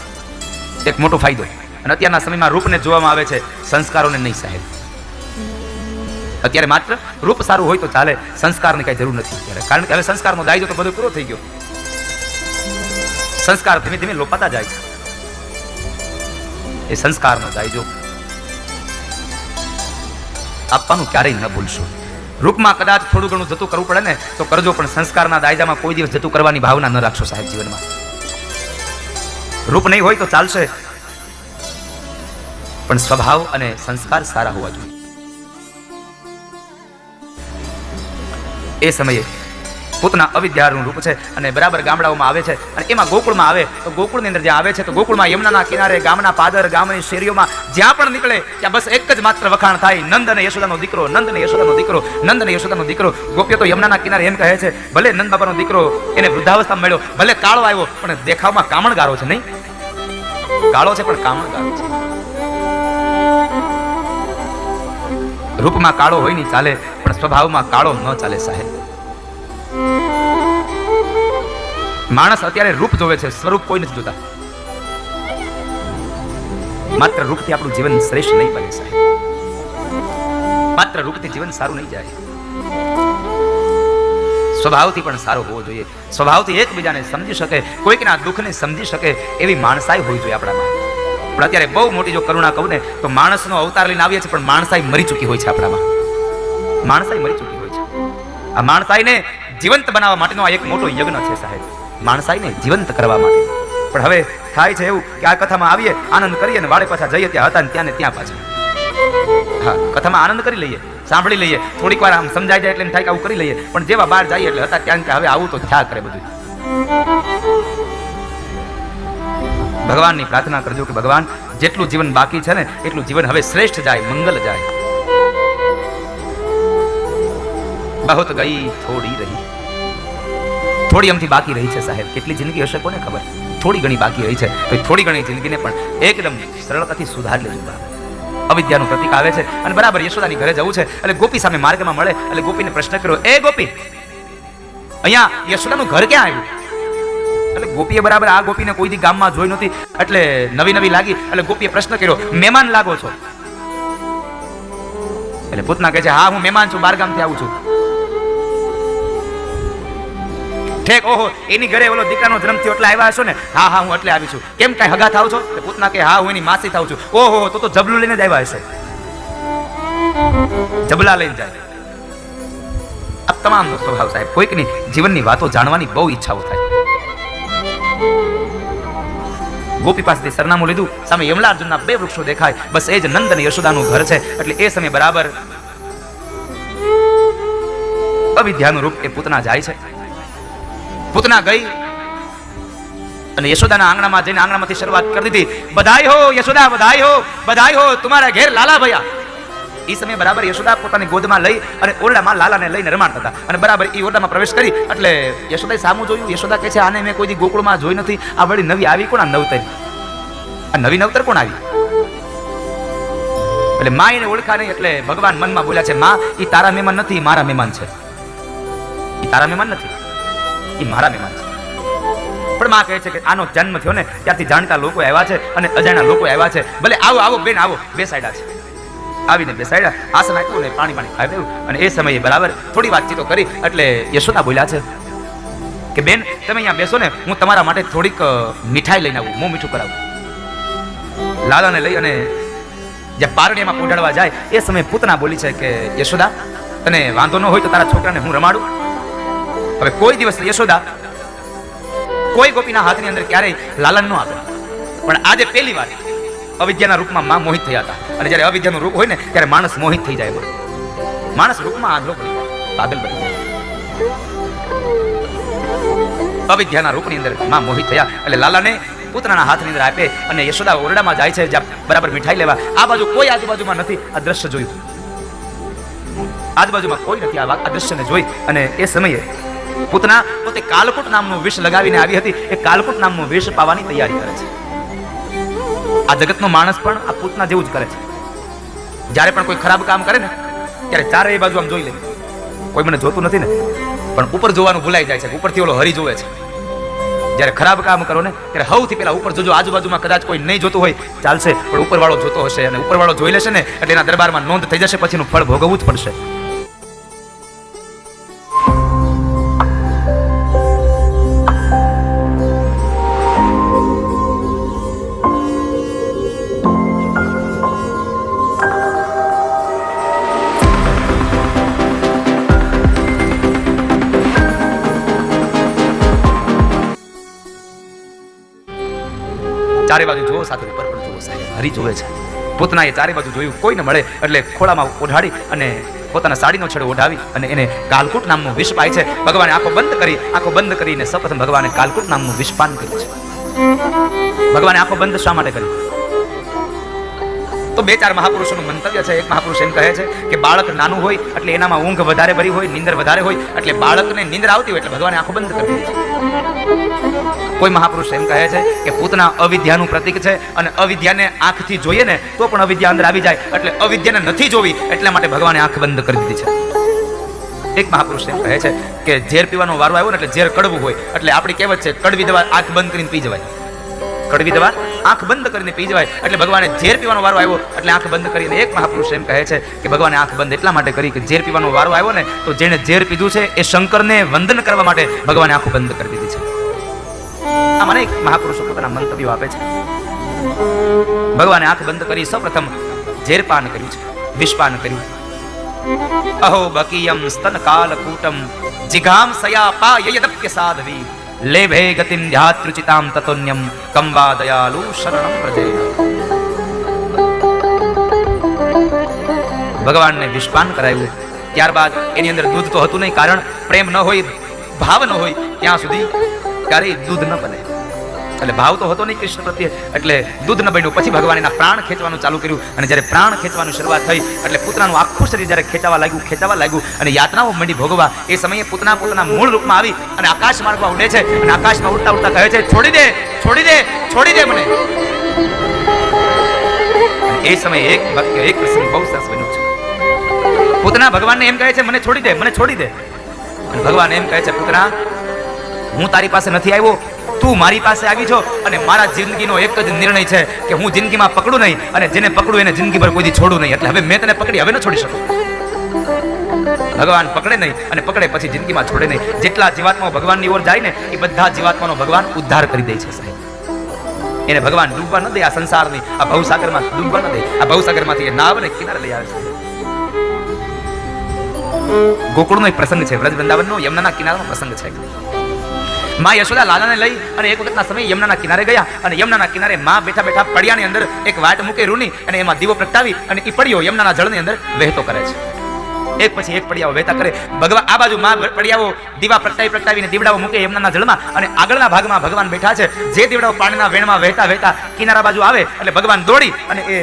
એક મોટો ફાયદો. અને અત્યારના સમયમાં રૂપને જોવામાં આવે છે, સંસ્કારોને નહીં સાહેબ. અત્યારે માત્ર રૂપ સારું હોય તો ચાલે, સંસ્કારની કઈ જરૂર નથી અત્યારે. કારણ કે હવે સંસ્કારનો દાયજો તો બધો પૂરો થઈ ગયો. સંસ્કાર ધીમે ધીમે લોપાતા જાય છે. એ સંસ્કારનો દાયજો આપવાનું ક્યારેય ન ભૂલશો. રૂપમાં કદાચ થોડું ઘણું જતું કરવું પડે ને તો કરજો, પણ સંસ્કારના દાયજામાં કોઈ દિવસ જતું કરવાની ભાવના ન રાખશો સાહેબ જીવનમાં. રૂપ નહીં હોય તો ચાલશે, પણ સ્વભાવ અને સંસ્કાર સારા હોવા જોઈએ. એ સમયે પૂતના અવિદ્યાનું રૂપ છે, અને બરાબર ગામડાઓમાં આવે છે, અને એમાં ગોકુળમાં આવે તો ગોકુળની અંદર જ્યાં આવે છે તો ગોકુળમાં યમુનાના કિનારે ગામના પાદર, ગામની શેરીઓમાં જ્યાં પણ નીકળે ત્યાં બસ એક જ માત્ર વખાણ થાય, નંદ અને યશોદાનો દીકરો, નંદ અને યશોદાનો દીકરો, નંદ અને યશોદાનો દીકરો. ગોપીઓ તો યમુનાના કિનારે એમ કહે છે, ભલે નંદ બાબાનો દીકરો એને વૃદ્ધાવસ્થા મળ્યો, ભલે કાળો આવ્યો પણ દેખાવમાં કામણગારો છે. નહીં, કાળો છે પણ કામણગારો છે. રૂપમાં કાળો હોય નહીં ચાલે, પણ સ્વભાવમાં કાળો ન ચાલે સાહેબ. માણસ અત્યારે રૂપ જોવે છે, સ્વરૂપ કોઈ નથી જોતા. માત્ર રૂપથી આપણું જીવન શ્રેષ્ઠ નહીં બને સાહેબ. માત્ર રૂપથી જીવન સારું નહીં જાય. સ્વભાવથી પણ સારો હોવો જોઈએ. સ્વભાવથી એકબીજાને સમજી શકે, કોઈકના દુઃખને સમજી શકે એવી માણસાઈ હોવી જોઈએ આપણામાં. પણ અત્યારે બહુ મોટી જો કરુણા કહું ને તો માણસનો અવતાર લઈને આવીએ છીએ, પણ માણસાઈ મરી ચૂકી હોય છે આપણામાં. માણસાઈ મરી ચૂકી હોય છે. આ માણસાઈને જીવંત બનાવવા માટેનો આ એક મોટો યજ્ઞ છે સાહેબ, માણસાઈને જીવંત કરવા માટે. પણ હવે થાય છે એવું કે આ કથામાં આવીએ, આનંદ કરીએ, ને વાડે પાછા જઈએ ત્યાં હતા ને ત્યાં પાછા. હા, કથામાં આનંદ કરી લઈએ, સાંભળી લઈએ, થોડીક વાર આમ સમજાઈ જાય એટલે એમ થાય કે આવું કરી લઈએ, પણ જેવા બહાર જઈએ એટલે હતા ત્યાં હવે આવું તો થયા કરે બધું. ભગવાનની પ્રાર્થના કરજો કે ભગવાન જેટલું જીવન બાકી છે ને એટલું જીવન હવે શ્રેષ્ઠ જાય, મંગલ જાય. બહુત ગઈ થોડી રહી, થોડી અમથી બાકી રહી છે સાહેબ. કેટલી જિંદગી હશે કોને ખબર, થોડી ઘણી બાકી રહી છે. તો થોડી ઘણી જિંદગીને પણ એકદમ સરળતાથી સુધારી લેજો. અવિદ્યાનું પ્રતીક આવે છે અને બરાબર યશોદાની ઘરે જવું છે એટલે ગોપી સામે માર્ગમાં મળે એટલે ગોપીને પ્રશ્ન કર્યો, એ ગોપી, અહીંયા યશોદાનું ઘર ક્યાં આવ્યું? એટલે ગોપીએ બરાબર આ ગોપીને કોઈ દી ગામમાં જોઈ નહોતી એટલે નવી લાગી એટલે ગોપીએ પ્રશ્ન કર્યો, મહેમાન લાગો છો? એટલે પૂતના કહે છે, હા હું મહેમાન છું, બાર ગામથી આવું છું. ઠેક, ઓહો એની ઘરે ઓલો દીકરાનો જન્મ થયો એટલે આવ્યા હશો ને? હા હા હું એટલે આવી છું. કેમ કઈ હગા થાવ છો? પૂતના કે હા હું એની માસી થાવ છું. ઓહો તો જબલું લઈને જ આવ્યા હશે. જબલા લઈને જાય. આ તમામનો સ્વભાવ સાહેબ. કોઈકની જીવનની વાતો જાણવાની બહુ ઈચ્છાઓ થાય. ગોપી પાસેથી સરનામું લીધું, સામે યમલાર્જુનના 2 વૃક્ષો દેખાય, બસ એ જ નંદ અને યશોદાનું ઘર છે. એટલે એ સમયે બરાબર અવિદ્યાનું રૂપ એ પૂતના જાય છે. પૂતના ગઈ અને યશોદાના આંગણામાં જઈને આંગણામાંથી શરૂઆત કરી દીધી, બધાઈ હો યશોદા, બધાઈ હો તમારા ઘેર લાલા ભયા. એ સમયે બરાબર યશોદા પોતાની ગોદમાં લઈ અને ઓરડામાં લાલાને લઈને રમાડતા હતા અને બરાબર એ ઓરડામાં પ્રવેશ કરી એટલે યશોદાએ સામું જોયું. યશોદા કહે છે, આને મેં કોઈ દી ગોકુળમાં જોઈ નથી, આ વળી નવી આવી કોણ? આ નવતર, આ નવી નવતર કોણ આવી? એટલે માં એને ઓળખા નહીં એટલે ભગવાન મનમાં બોલ્યા છે, માં એ તારા મહેમાન નથી, મારા મહેમાન છે. એ તારા મહેમાન નથી, એ મારા મહેમાન છે. પણ માં કહે છે કે આનો જન્મ થયો ને ત્યારથી જાણતા લોકો આવ્યા છે અને અજાણ્યા લોકો આવ્યા છે, ભલે આવો આવો બેન આવો, બેસાડ્યા છે. આવીને બેસાડ્યા, આસન આપ્યું ને પાણી આવ્યું અને એ સમયે બરાબર થોડી વાતચીતો કરી એટલે યશોદા બોલ્યા છે કે બેન તમે અહીંયા બેસો ને, હું તમારા માટે થોડીક મીઠાઈ લઈને આવું, મોં મીઠું કરાવું. લાલાને લઈ અને જે પારણીમાં પોઢાડવા જાય એ સમયે પૂતના બોલી છે કે યશોદા તને વાંધો ન હોય તો તારા છોકરાને હું રમાડું. હવે કોઈ દિવસ યશોદા કોઈ ગોપીના હાથની અંદર ક્યારેય લાલન ન આપે, પણ આજે પહેલી વાર અવિદ્યાના રૂપમાં માં મોહિત થયા હતા. અને જ્યારે અવિદ્યાનું રૂપ હોય ને ત્યારે માણસ મોહિત થઈ જાય. માણસ રૂપમાં આંધળો પડી જાય, પાગલ બની જાય. અવિદ્યાના રૂપની અંદર માં મોહિત થયા એટલે લાલાને પુત્રના હાથની અંદર આપે અને યશોદા ઓરડામાં જાય છે જ્યાં બરાબર મીઠાઈ લેવા. આ બાજુ કોઈ આજુબાજુમાં નથી. આ દ્રશ્ય જોયું, આજુબાજુમાં કોઈ નથી. આ દ્રશ્યને જોઈ અને એ સમયે પૂતના પોતે કાલકૂટ નામનું વિષ લગાવીને આવી હતી. એ કાલકૂટ નામનું વિષ પાવાની તૈયારી કરે છે. આ જગતનો માણસ પણ આ પૂતના જેવું જ કરે છે. જ્યારે પણ કોઈ ખરાબ કામ કરે ને ત્યારે ચારેય બાજુ આમ જોઈ લે. કોઈ મને જોતું નથી ને, પણ ઉપર જોવાનું ભૂલાઈ જાય છે. ઉપરથી ઓલો હરી જોવે છે. જ્યારે ખરાબ કામ કરો ને ત્યારે સૌથી પહેલા ઉપર જોજો. આજુબાજુમાં કદાચ કોઈ નહીં જોતું હોય ચાલશે, પણ ઉપરવાળો જોતો હશે અને ઉપરવાળો જોઈ લેશે ને એટલે એના દરબારમાં નોંધ થઈ જશે, પછીનું ફળ ભોગવવું જ પડશે. ચારે બાજુ જોવો, સાથે ઉપર પણ જોવો. સાહેબ હરી જોવે છે. પૂતનાએ ચારે બાજુ જોયું, કોઈ ન મળે એટલે ખોળામાં ઓઢાડી અને પોતાના સાડીનો છેડો ઓઢાવી અને એને કાલકૂટ નામનું વિષ પાય છે. ભગવાને આંખો બંધ કરીને સૌપ્રથમ ભગવાને કાલકૂટ નામનું વિષ પાન કર્યું છે. ભગવાને આંખો બંધ શા માટે કરી? તો 2-4 મહાપુરુષોનું મંતવ્ય છે. એક મહાપુરુષ એમ કહે છે કે બાળક નાનું હોય એટલે એનામાં ઊંઘ વધારે ભરી હોય, નીંદર વધારે હોય, એટલે બાળકને નીંદર આવતી હોય એટલે ભગવાને આંખો બંધ કરી દીધી છે. કોઈ મહાપુરુષ એમ કહે છે કે પૂતના અવિદ્યાનું પ્રતીક છે અને અવિદ્યાને આંખથી જોઈએ ને તો પણ અવિદ્યા અંદર આવી જાય, એટલે અવિદ્યાને નથી જોવી એટલા માટે ભગવાને આંખ બંધ કરી દીધી છે. એક મહાપુરુષ એમ કહે છે કે ઝેર પીવાનો વારો આવ્યો ને એટલે ઝેર કડવું હોય એટલે આપણી કહેવત છે કડવી દવા આંખ બંધ કરીને પી જવાય. કડવી દવા આંખ બંધ કરીને પી જવાય એટલે ભગવાને ઝેર પીવાનો વારો આવ્યો એટલે આંખ બંધ કરીને. એક મહાપુરુષ એમ કહે છે કે ભગવાને આંખ બંધ એટલા માટે કરી કે ઝેર પીવાનો વારો આવ્યો ને તો જેને ઝેર પીધું છે એ શંકરને વંદન કરવા માટે ભગવાને આંખ બંધ કરી દીધી છે. આ મને એક મહાપુરુષો પોતાના મંતવ્યો આપે છે. ભગવાને આંખ બંધ કરી સૌપ્રથમ ઝેરપાન કર્યું છે, વિષપાન કર્યું. અહો બકીયમ સ્તન કાલકૂટમ જિઘામ સયા પાયયદપ્ય સાધવી લેભે ગતિમ ધ્યાતૃચિતામ તતોન્યમ કંબા દયાલુ શરણમ પ્રજે. ભગવાનને વિષપાન કરાવ્યું. ત્યારબાદ એની અંદર દૂધ તો હતું નહીં, કારણ પ્રેમ ન હોય, ભાવ ન હોય ત્યાં સુધી ક્યારેય દૂધ ન બને. એટલે ભાવ તો હતો નહીં કૃષ્ણ પ્રત્યે, એટલે દૂધ ન બન્યું. પછી ભગવાન એના પ્રાણ ખેંચવાનું ચાલુ કર્યું, અને જ્યારે પ્રાણ ખેંચવાની શરૂઆત થઈ એટલે પૂતનાનું આખું શરીર જ્યારે ખેંચાવા લાગ્યું અને યાતનાઓ મંડી ભોગવવા, એ સમયે પૂતના પોતાના મૂળ રૂપમાં આવી અને આકાશ માર્ગમાં ઉડે છે, અને આકાશમાં ઉડતા ઉડતા કહે છે, છોડી દે, છોડી દે, છોડી દે મને. એ સમયે એક વાક્ય, એક પ્રસંગ બહુ સરસ બન્યો છે. પૂતના ભગવાનને એમ કહે છે, મને છોડી દે, મને છોડી દે. અને ભગવાન એમ કહે છે, પૂતના, હું તારી પાસે નથી આવ્યો, તું મારી પાસે આવી છો, અને મારા જિંદગીનો એક જ નિર્ણય છે કે હું જિંદગીમાં પકડું નહીં, અને જેને પકડું એને જિંદગીભર કોઈ દી છોડું નહીં. એટલે હવે મેં તને પકડી, હવે ન છોડી શકું. ભગવાન પકડે નહીં, અને પકડે પછી જિંદગીમાં છોડે નહીં. જેટલા જીવાત્માઓ ભગવાનની ઓર જાય ને, એ બધા જીવાત્માનો ભગવાન ઉદ્ધાર કરી દે છે સાહેબ. એને ભગવાન ડૂબવા ન દે, આ સંસારની આ ભવસાગરમાં ડૂબવા ન દે. આ ભવસાગરમાંથી એ નાવને કિનારે લઈ આવે છે. ગોકુળનો એક પ્રસંગ છે, વ્રજ વૃંદાવનનો યમુનાના કિનારાનો પ્રસંગ છે. માં યશોદા લાલાને લઈ અને એક વખતના સમયે યમુનાના કિનારે ગયા, અને યમુનાના કિનારે માં બેઠા બેઠા પડિયાની અંદર એક વાટ મૂકે રૂની, અને એમાં દીવો પ્રગટાવી અને એ પડિયો યમુનાના જળની અંદર વહેતો કરે છે. એક પછી એક પડિયાઓ વહેતા કરે. ભગવાન આ બાજુ માં પડિયાઓ દીવા પ્રગટાવીને દીવડાઓ મૂકે યમુનાના જળમાં, અને આગળના ભાગમાં ભગવાન બેઠા છે. જે દીવડાઓ પાણીના વેણમાં વહેતા વહેતા કિનારા બાજુ આવે એટલે ભગવાન દોડી અને એ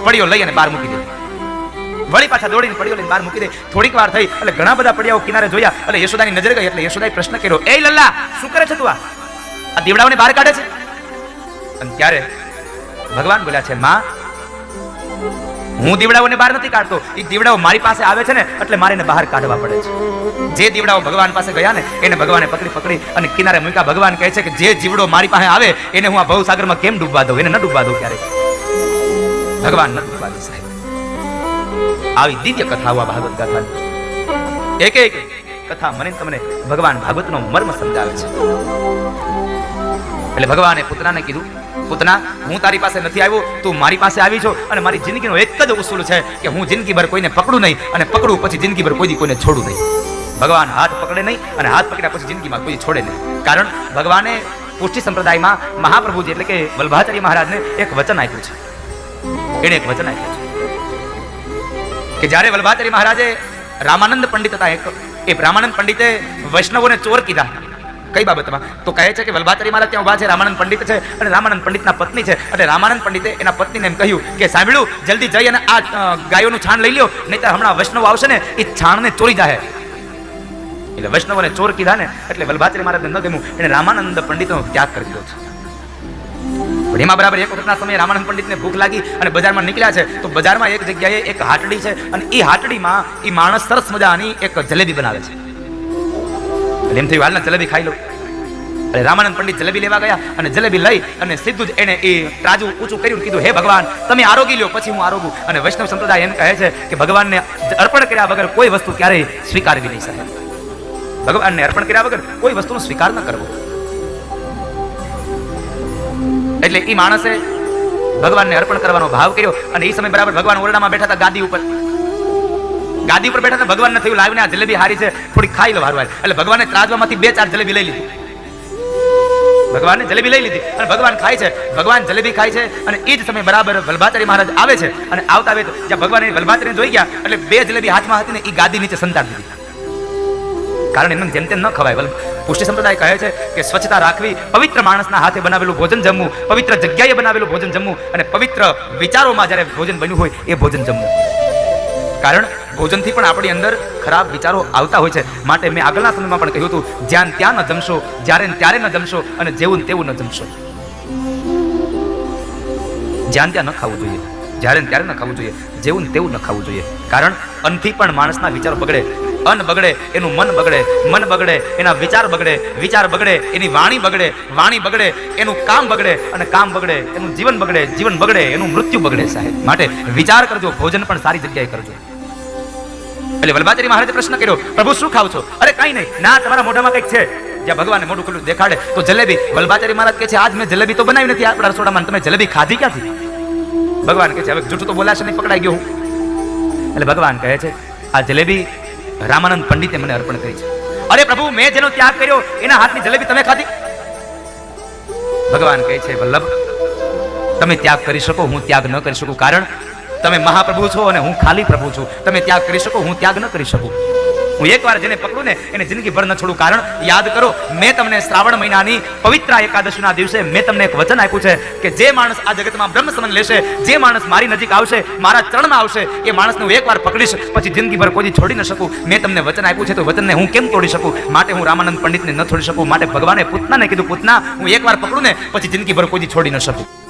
પડિયો લઈ અને બહાર મૂકી દે. વળી પાછા દોડીને પડિયો લઈને બહાર મૂકી દે. થોડીક વાર થઈ એટલે ઘણા બધા પડિયાઓ કિનારે જોયા, એટલે યશોદાની નજર ગઈ. એટલે યશોદાએ પ્રશ્ન કર્યો, એ લલ્લા, શું કરે છે તું? આ દીવડાઓને બહાર કાઢે છે? અને ત્યારે ભગવાન બોલ્યા છે, માં, હું દીવડાઓને બહાર નથી કાઢતો, એ દીવડાઓ મારી પાસે આવે છે ને એટલે મારે એને બહાર કાઢવા પડે છે. જે દીવડાઓ ભગવાન પાસે ગયા ને એને ભગવાને પકડી અને કિનારે મૂક્યા. ભગવાન કહે છે કે જે જીવડો મારી પાસે આવે એને હું આ ભવસાગરમાં કેમ ડૂબવા દઉં? એને ન ડૂબવા દઉં ક્યારેય. ભગવાન ન ડૂબવા દે સાહેબ. આવી દિવ્ય કથાઓ આ ભાગવત ગાથાની. એક એક કથા મને તમને ભગવાન ભાગવતનો મર્મ સમજાવે છે. એટલે ભગવાને પૂતનાને કીધું, પૂતના, હું તારી પાસે નથી આવ્યો, તું મારી પાસે આવી છો, અને મારી જિંદગીનો એક જ ઉસૂલ છે કે હું જિંદગીભર કોઈને પકડું નહીં, અને પકડું પછી જિંદગીભર કોઈને છોડું નહીં. ભગવાન હાથ પકડે નહીં, અને હાથ પકડ્યા પછી જિંદગીમાં કોઈ છોડે નહીં. કારણ ભગવાને પુષ્ટિ સંપ્રદાયમાં મહાપ્રભુજી એટલે કે વલ્ભાચાર્ય મહારાજને એક વચન આપ્યું છે. એને એક વચન આપ્યું છે કે જ્યારે વલ્ભાચાર્ય મહારાજે રામાનંદ પંડિત હતા, એ રામાનંદ પંડિતે વૈષ્ણવોને ચોર કીધા. કઈ બાબતમાં? તો કહે છે કે વલ્ભાચાર્ય મહારાજ ત્યાં ઉભા છે, રામાનંદ પંડિત છે, અને રામાનંદ પંડિતના પત્ની છે. એટલે રામાનંદ પંડિતે એના પત્નીને એમ કહ્યું કે સાંભળ્યું, જલ્દી જઈ અને આ ગાયોનું છાણ લઈ લ્યો, નહીંતર હમણાં વૈષ્ણવ આવશે ને એ છાણને ચોરી જાય. એટલે વૈષ્ણવોને ચોર કીધા ને એટલે વલ્ભાચાર્ય મહારાજને ન ગમ્યું, એને રામાનંદ પંડિતનો ત્યાગ કરી દીધો છે. પણ એમાં બરાબર એક વખતના સમયે રામાનંદ પંડિતને ભૂખ લાગી અને બજારમાં નીકળ્યા છે. તો બજારમાં એક જગ્યાએ એક હાટડી છે, અને એ હાટડીમાં એ માણસ સરસ મજાની એક જલેબી બનાવે છે. એટલે એમ થયું, હાલના જલેબી ખાઈ લો. એટલે રામાનંદ પંડિત જલેબી લેવા ગયા, અને જલેબી લઈ અને સીધું જ એને એ ત્રાજુ ઊંચું કર્યું, કીધું, હે ભગવાન, તમે આરોગી લ્યો, પછી હું આરોગું. અને વૈષ્ણવ સંપ્રદાય એમ કહે છે કે ભગવાનને અર્પણ કર્યા વગર કોઈ વસ્તુ ક્યારેય સ્વીકારવી નહીં સાહેબ. ભગવાનને અર્પણ કર્યા વગર કોઈ વસ્તુનો સ્વીકાર ન કરવો. એટલે એ માણસે ભગવાનને અર્પણ કરવાનો ભાવ કર્યો, અને એ સમય બરાબર ભગવાન ઓરડામાં બેઠા હતા, ગાદી ઉપર બેઠા હતા. ભગવાનને થયું, લાવીને આ જલેબી હારી છે, થોડી ખાઈ લો હારવાર. એટલે ભગવાને ત્રાજવામાંથી 2-4 જલેબી લઈ લીધી. ભગવાને જલેબી લઈ લીધી અને ભગવાન ખાય છે. ભગવાન જલેબી ખાય છે, અને એ જ સમય બરાબર વલ્ભાચાર્ય મહારાજ આવે છે, અને આવતા આવે જ્યાં ભગવાન વલ્ભાચાર્યને જોઈ ગયા એટલે 2 જલેબી હાથમાં હતી ને એ ગાદી નીચે સંતાડી દીધી. કારણ એમને જેમ તેમ ન ખવાય. પુષ્ટિ સંપ્રદાય કહે છે કે સ્વચ્છતા રાખવી, પવિત્ર માણસના હાથે બનાવેલું ભોજન જમવું, પવિત્ર જગ્યાએ બનાવેલું ભોજન જમવું, અને પવિત્ર વિચારોમાં જ્યારે ભોજન બન્યું હોય એ ભોજન જમવું. કારણ ભોજનથી પણ આપણી અંદર ખરાબ વિચારો આવતા હોય છે. માટે મેં આગળના સમયમાં પણ કહ્યું હતું, જ્યાં ત્યાં ન જમશો, જ્યારે ત્યારે ન જમશો, અને જેવું તેવું ન જમશો. જ્યાં ત્યાં ન ખાવું જોઈએ, જ્યારે ત્યારે ન ખાવું જોઈએ, જેવું તેવું ન ખાવું જોઈએ. કારણ અનથી પણ માણસના વિચારો બગડે. અન્ન બગડે, એનું મન બગડે, મન બગડે, એના વિચાર બગડે, વિચાર બગડે, એની વાણી બગડે, વાણી બગડે, એનું કામ બગડે, અને કામ બગડે, એનું જીવન બગડે, જીવન બગડે, એનું મૃત્યુ બગડે સાહેબ. માટે વિચાર કરજો, ભોજન પણ સારી જગ્યાએ કરજો. એટલે વલ્ભાચાર્ય મહારાજે પ્રશ્ન કર્યો, પ્રભુ શું ખાવ છો? અરે કઈ નહીં, ના તમારા મોઢામાં કંઈક છે. જ્યાં ભગવાને મોઢું ખુલ્લું દેખાડે તો જલેબી. વલ્ભાચાર્ય મહારાજ કહે છે, આજ મેં જલેબી તો બનાવી નથી આપણા રસોડામાં, તમે જલેબી ખાધી ક્યાંથી? ભગવાન કહે છે, હવે જૂઠું તો બોલાશે નહીં, પકડાઈ ગયો હું. એટલે ભગવાન કહે છે, આ જલેબી રામાનંદ પંડિતે મને અર્પણ કરી છે. અરે પ્રભુ, મેં જેનો ત્યાગ કર્યો એના હાથની જલેબી તમે ખાધી? ભગવાન કહે છે, વલ્લભ, તમે ત્યાગ કરી શકો, હું ત્યાગ ન કરી શકું. કારણ તમે મહાપ્રભુ છો અને હું ખાલી પ્રભુ છું. તમે ત્યાગ કરી શકો, હું ત્યાગ ન કરી શકું. હું એકવાર જેને પકડું ને એને જિંદગીભર ન છોડું. કારણ યાદ કરો, મેં તમને શ્રાવણ મહિનાની પવિત્ર એકાદશીના દિવસે મેં તમને એક વચન આપ્યું છે કે જે માણસ આ જગતમાં બ્રહ્મ સંબંધ લેશે, જે માણસ મારી નજીક આવશે, મારા ચરણમાં આવશે, એ માણસને હું એકવાર પકડીશ, પછી જિંદગીભર કોઈ છોડી ન શકું. મેં તમને વચન આપ્યું છે તો વચનને હું કેમ તોડી શકું? માટે હું રામાનંદ પંડિતને ન છોડી શકું. માટે ભગવાને પૂતનાને કીધું, પૂતના હું એકવાર પકડું ને પછી જિંદગીભર કોઈ છોડી ન શકું.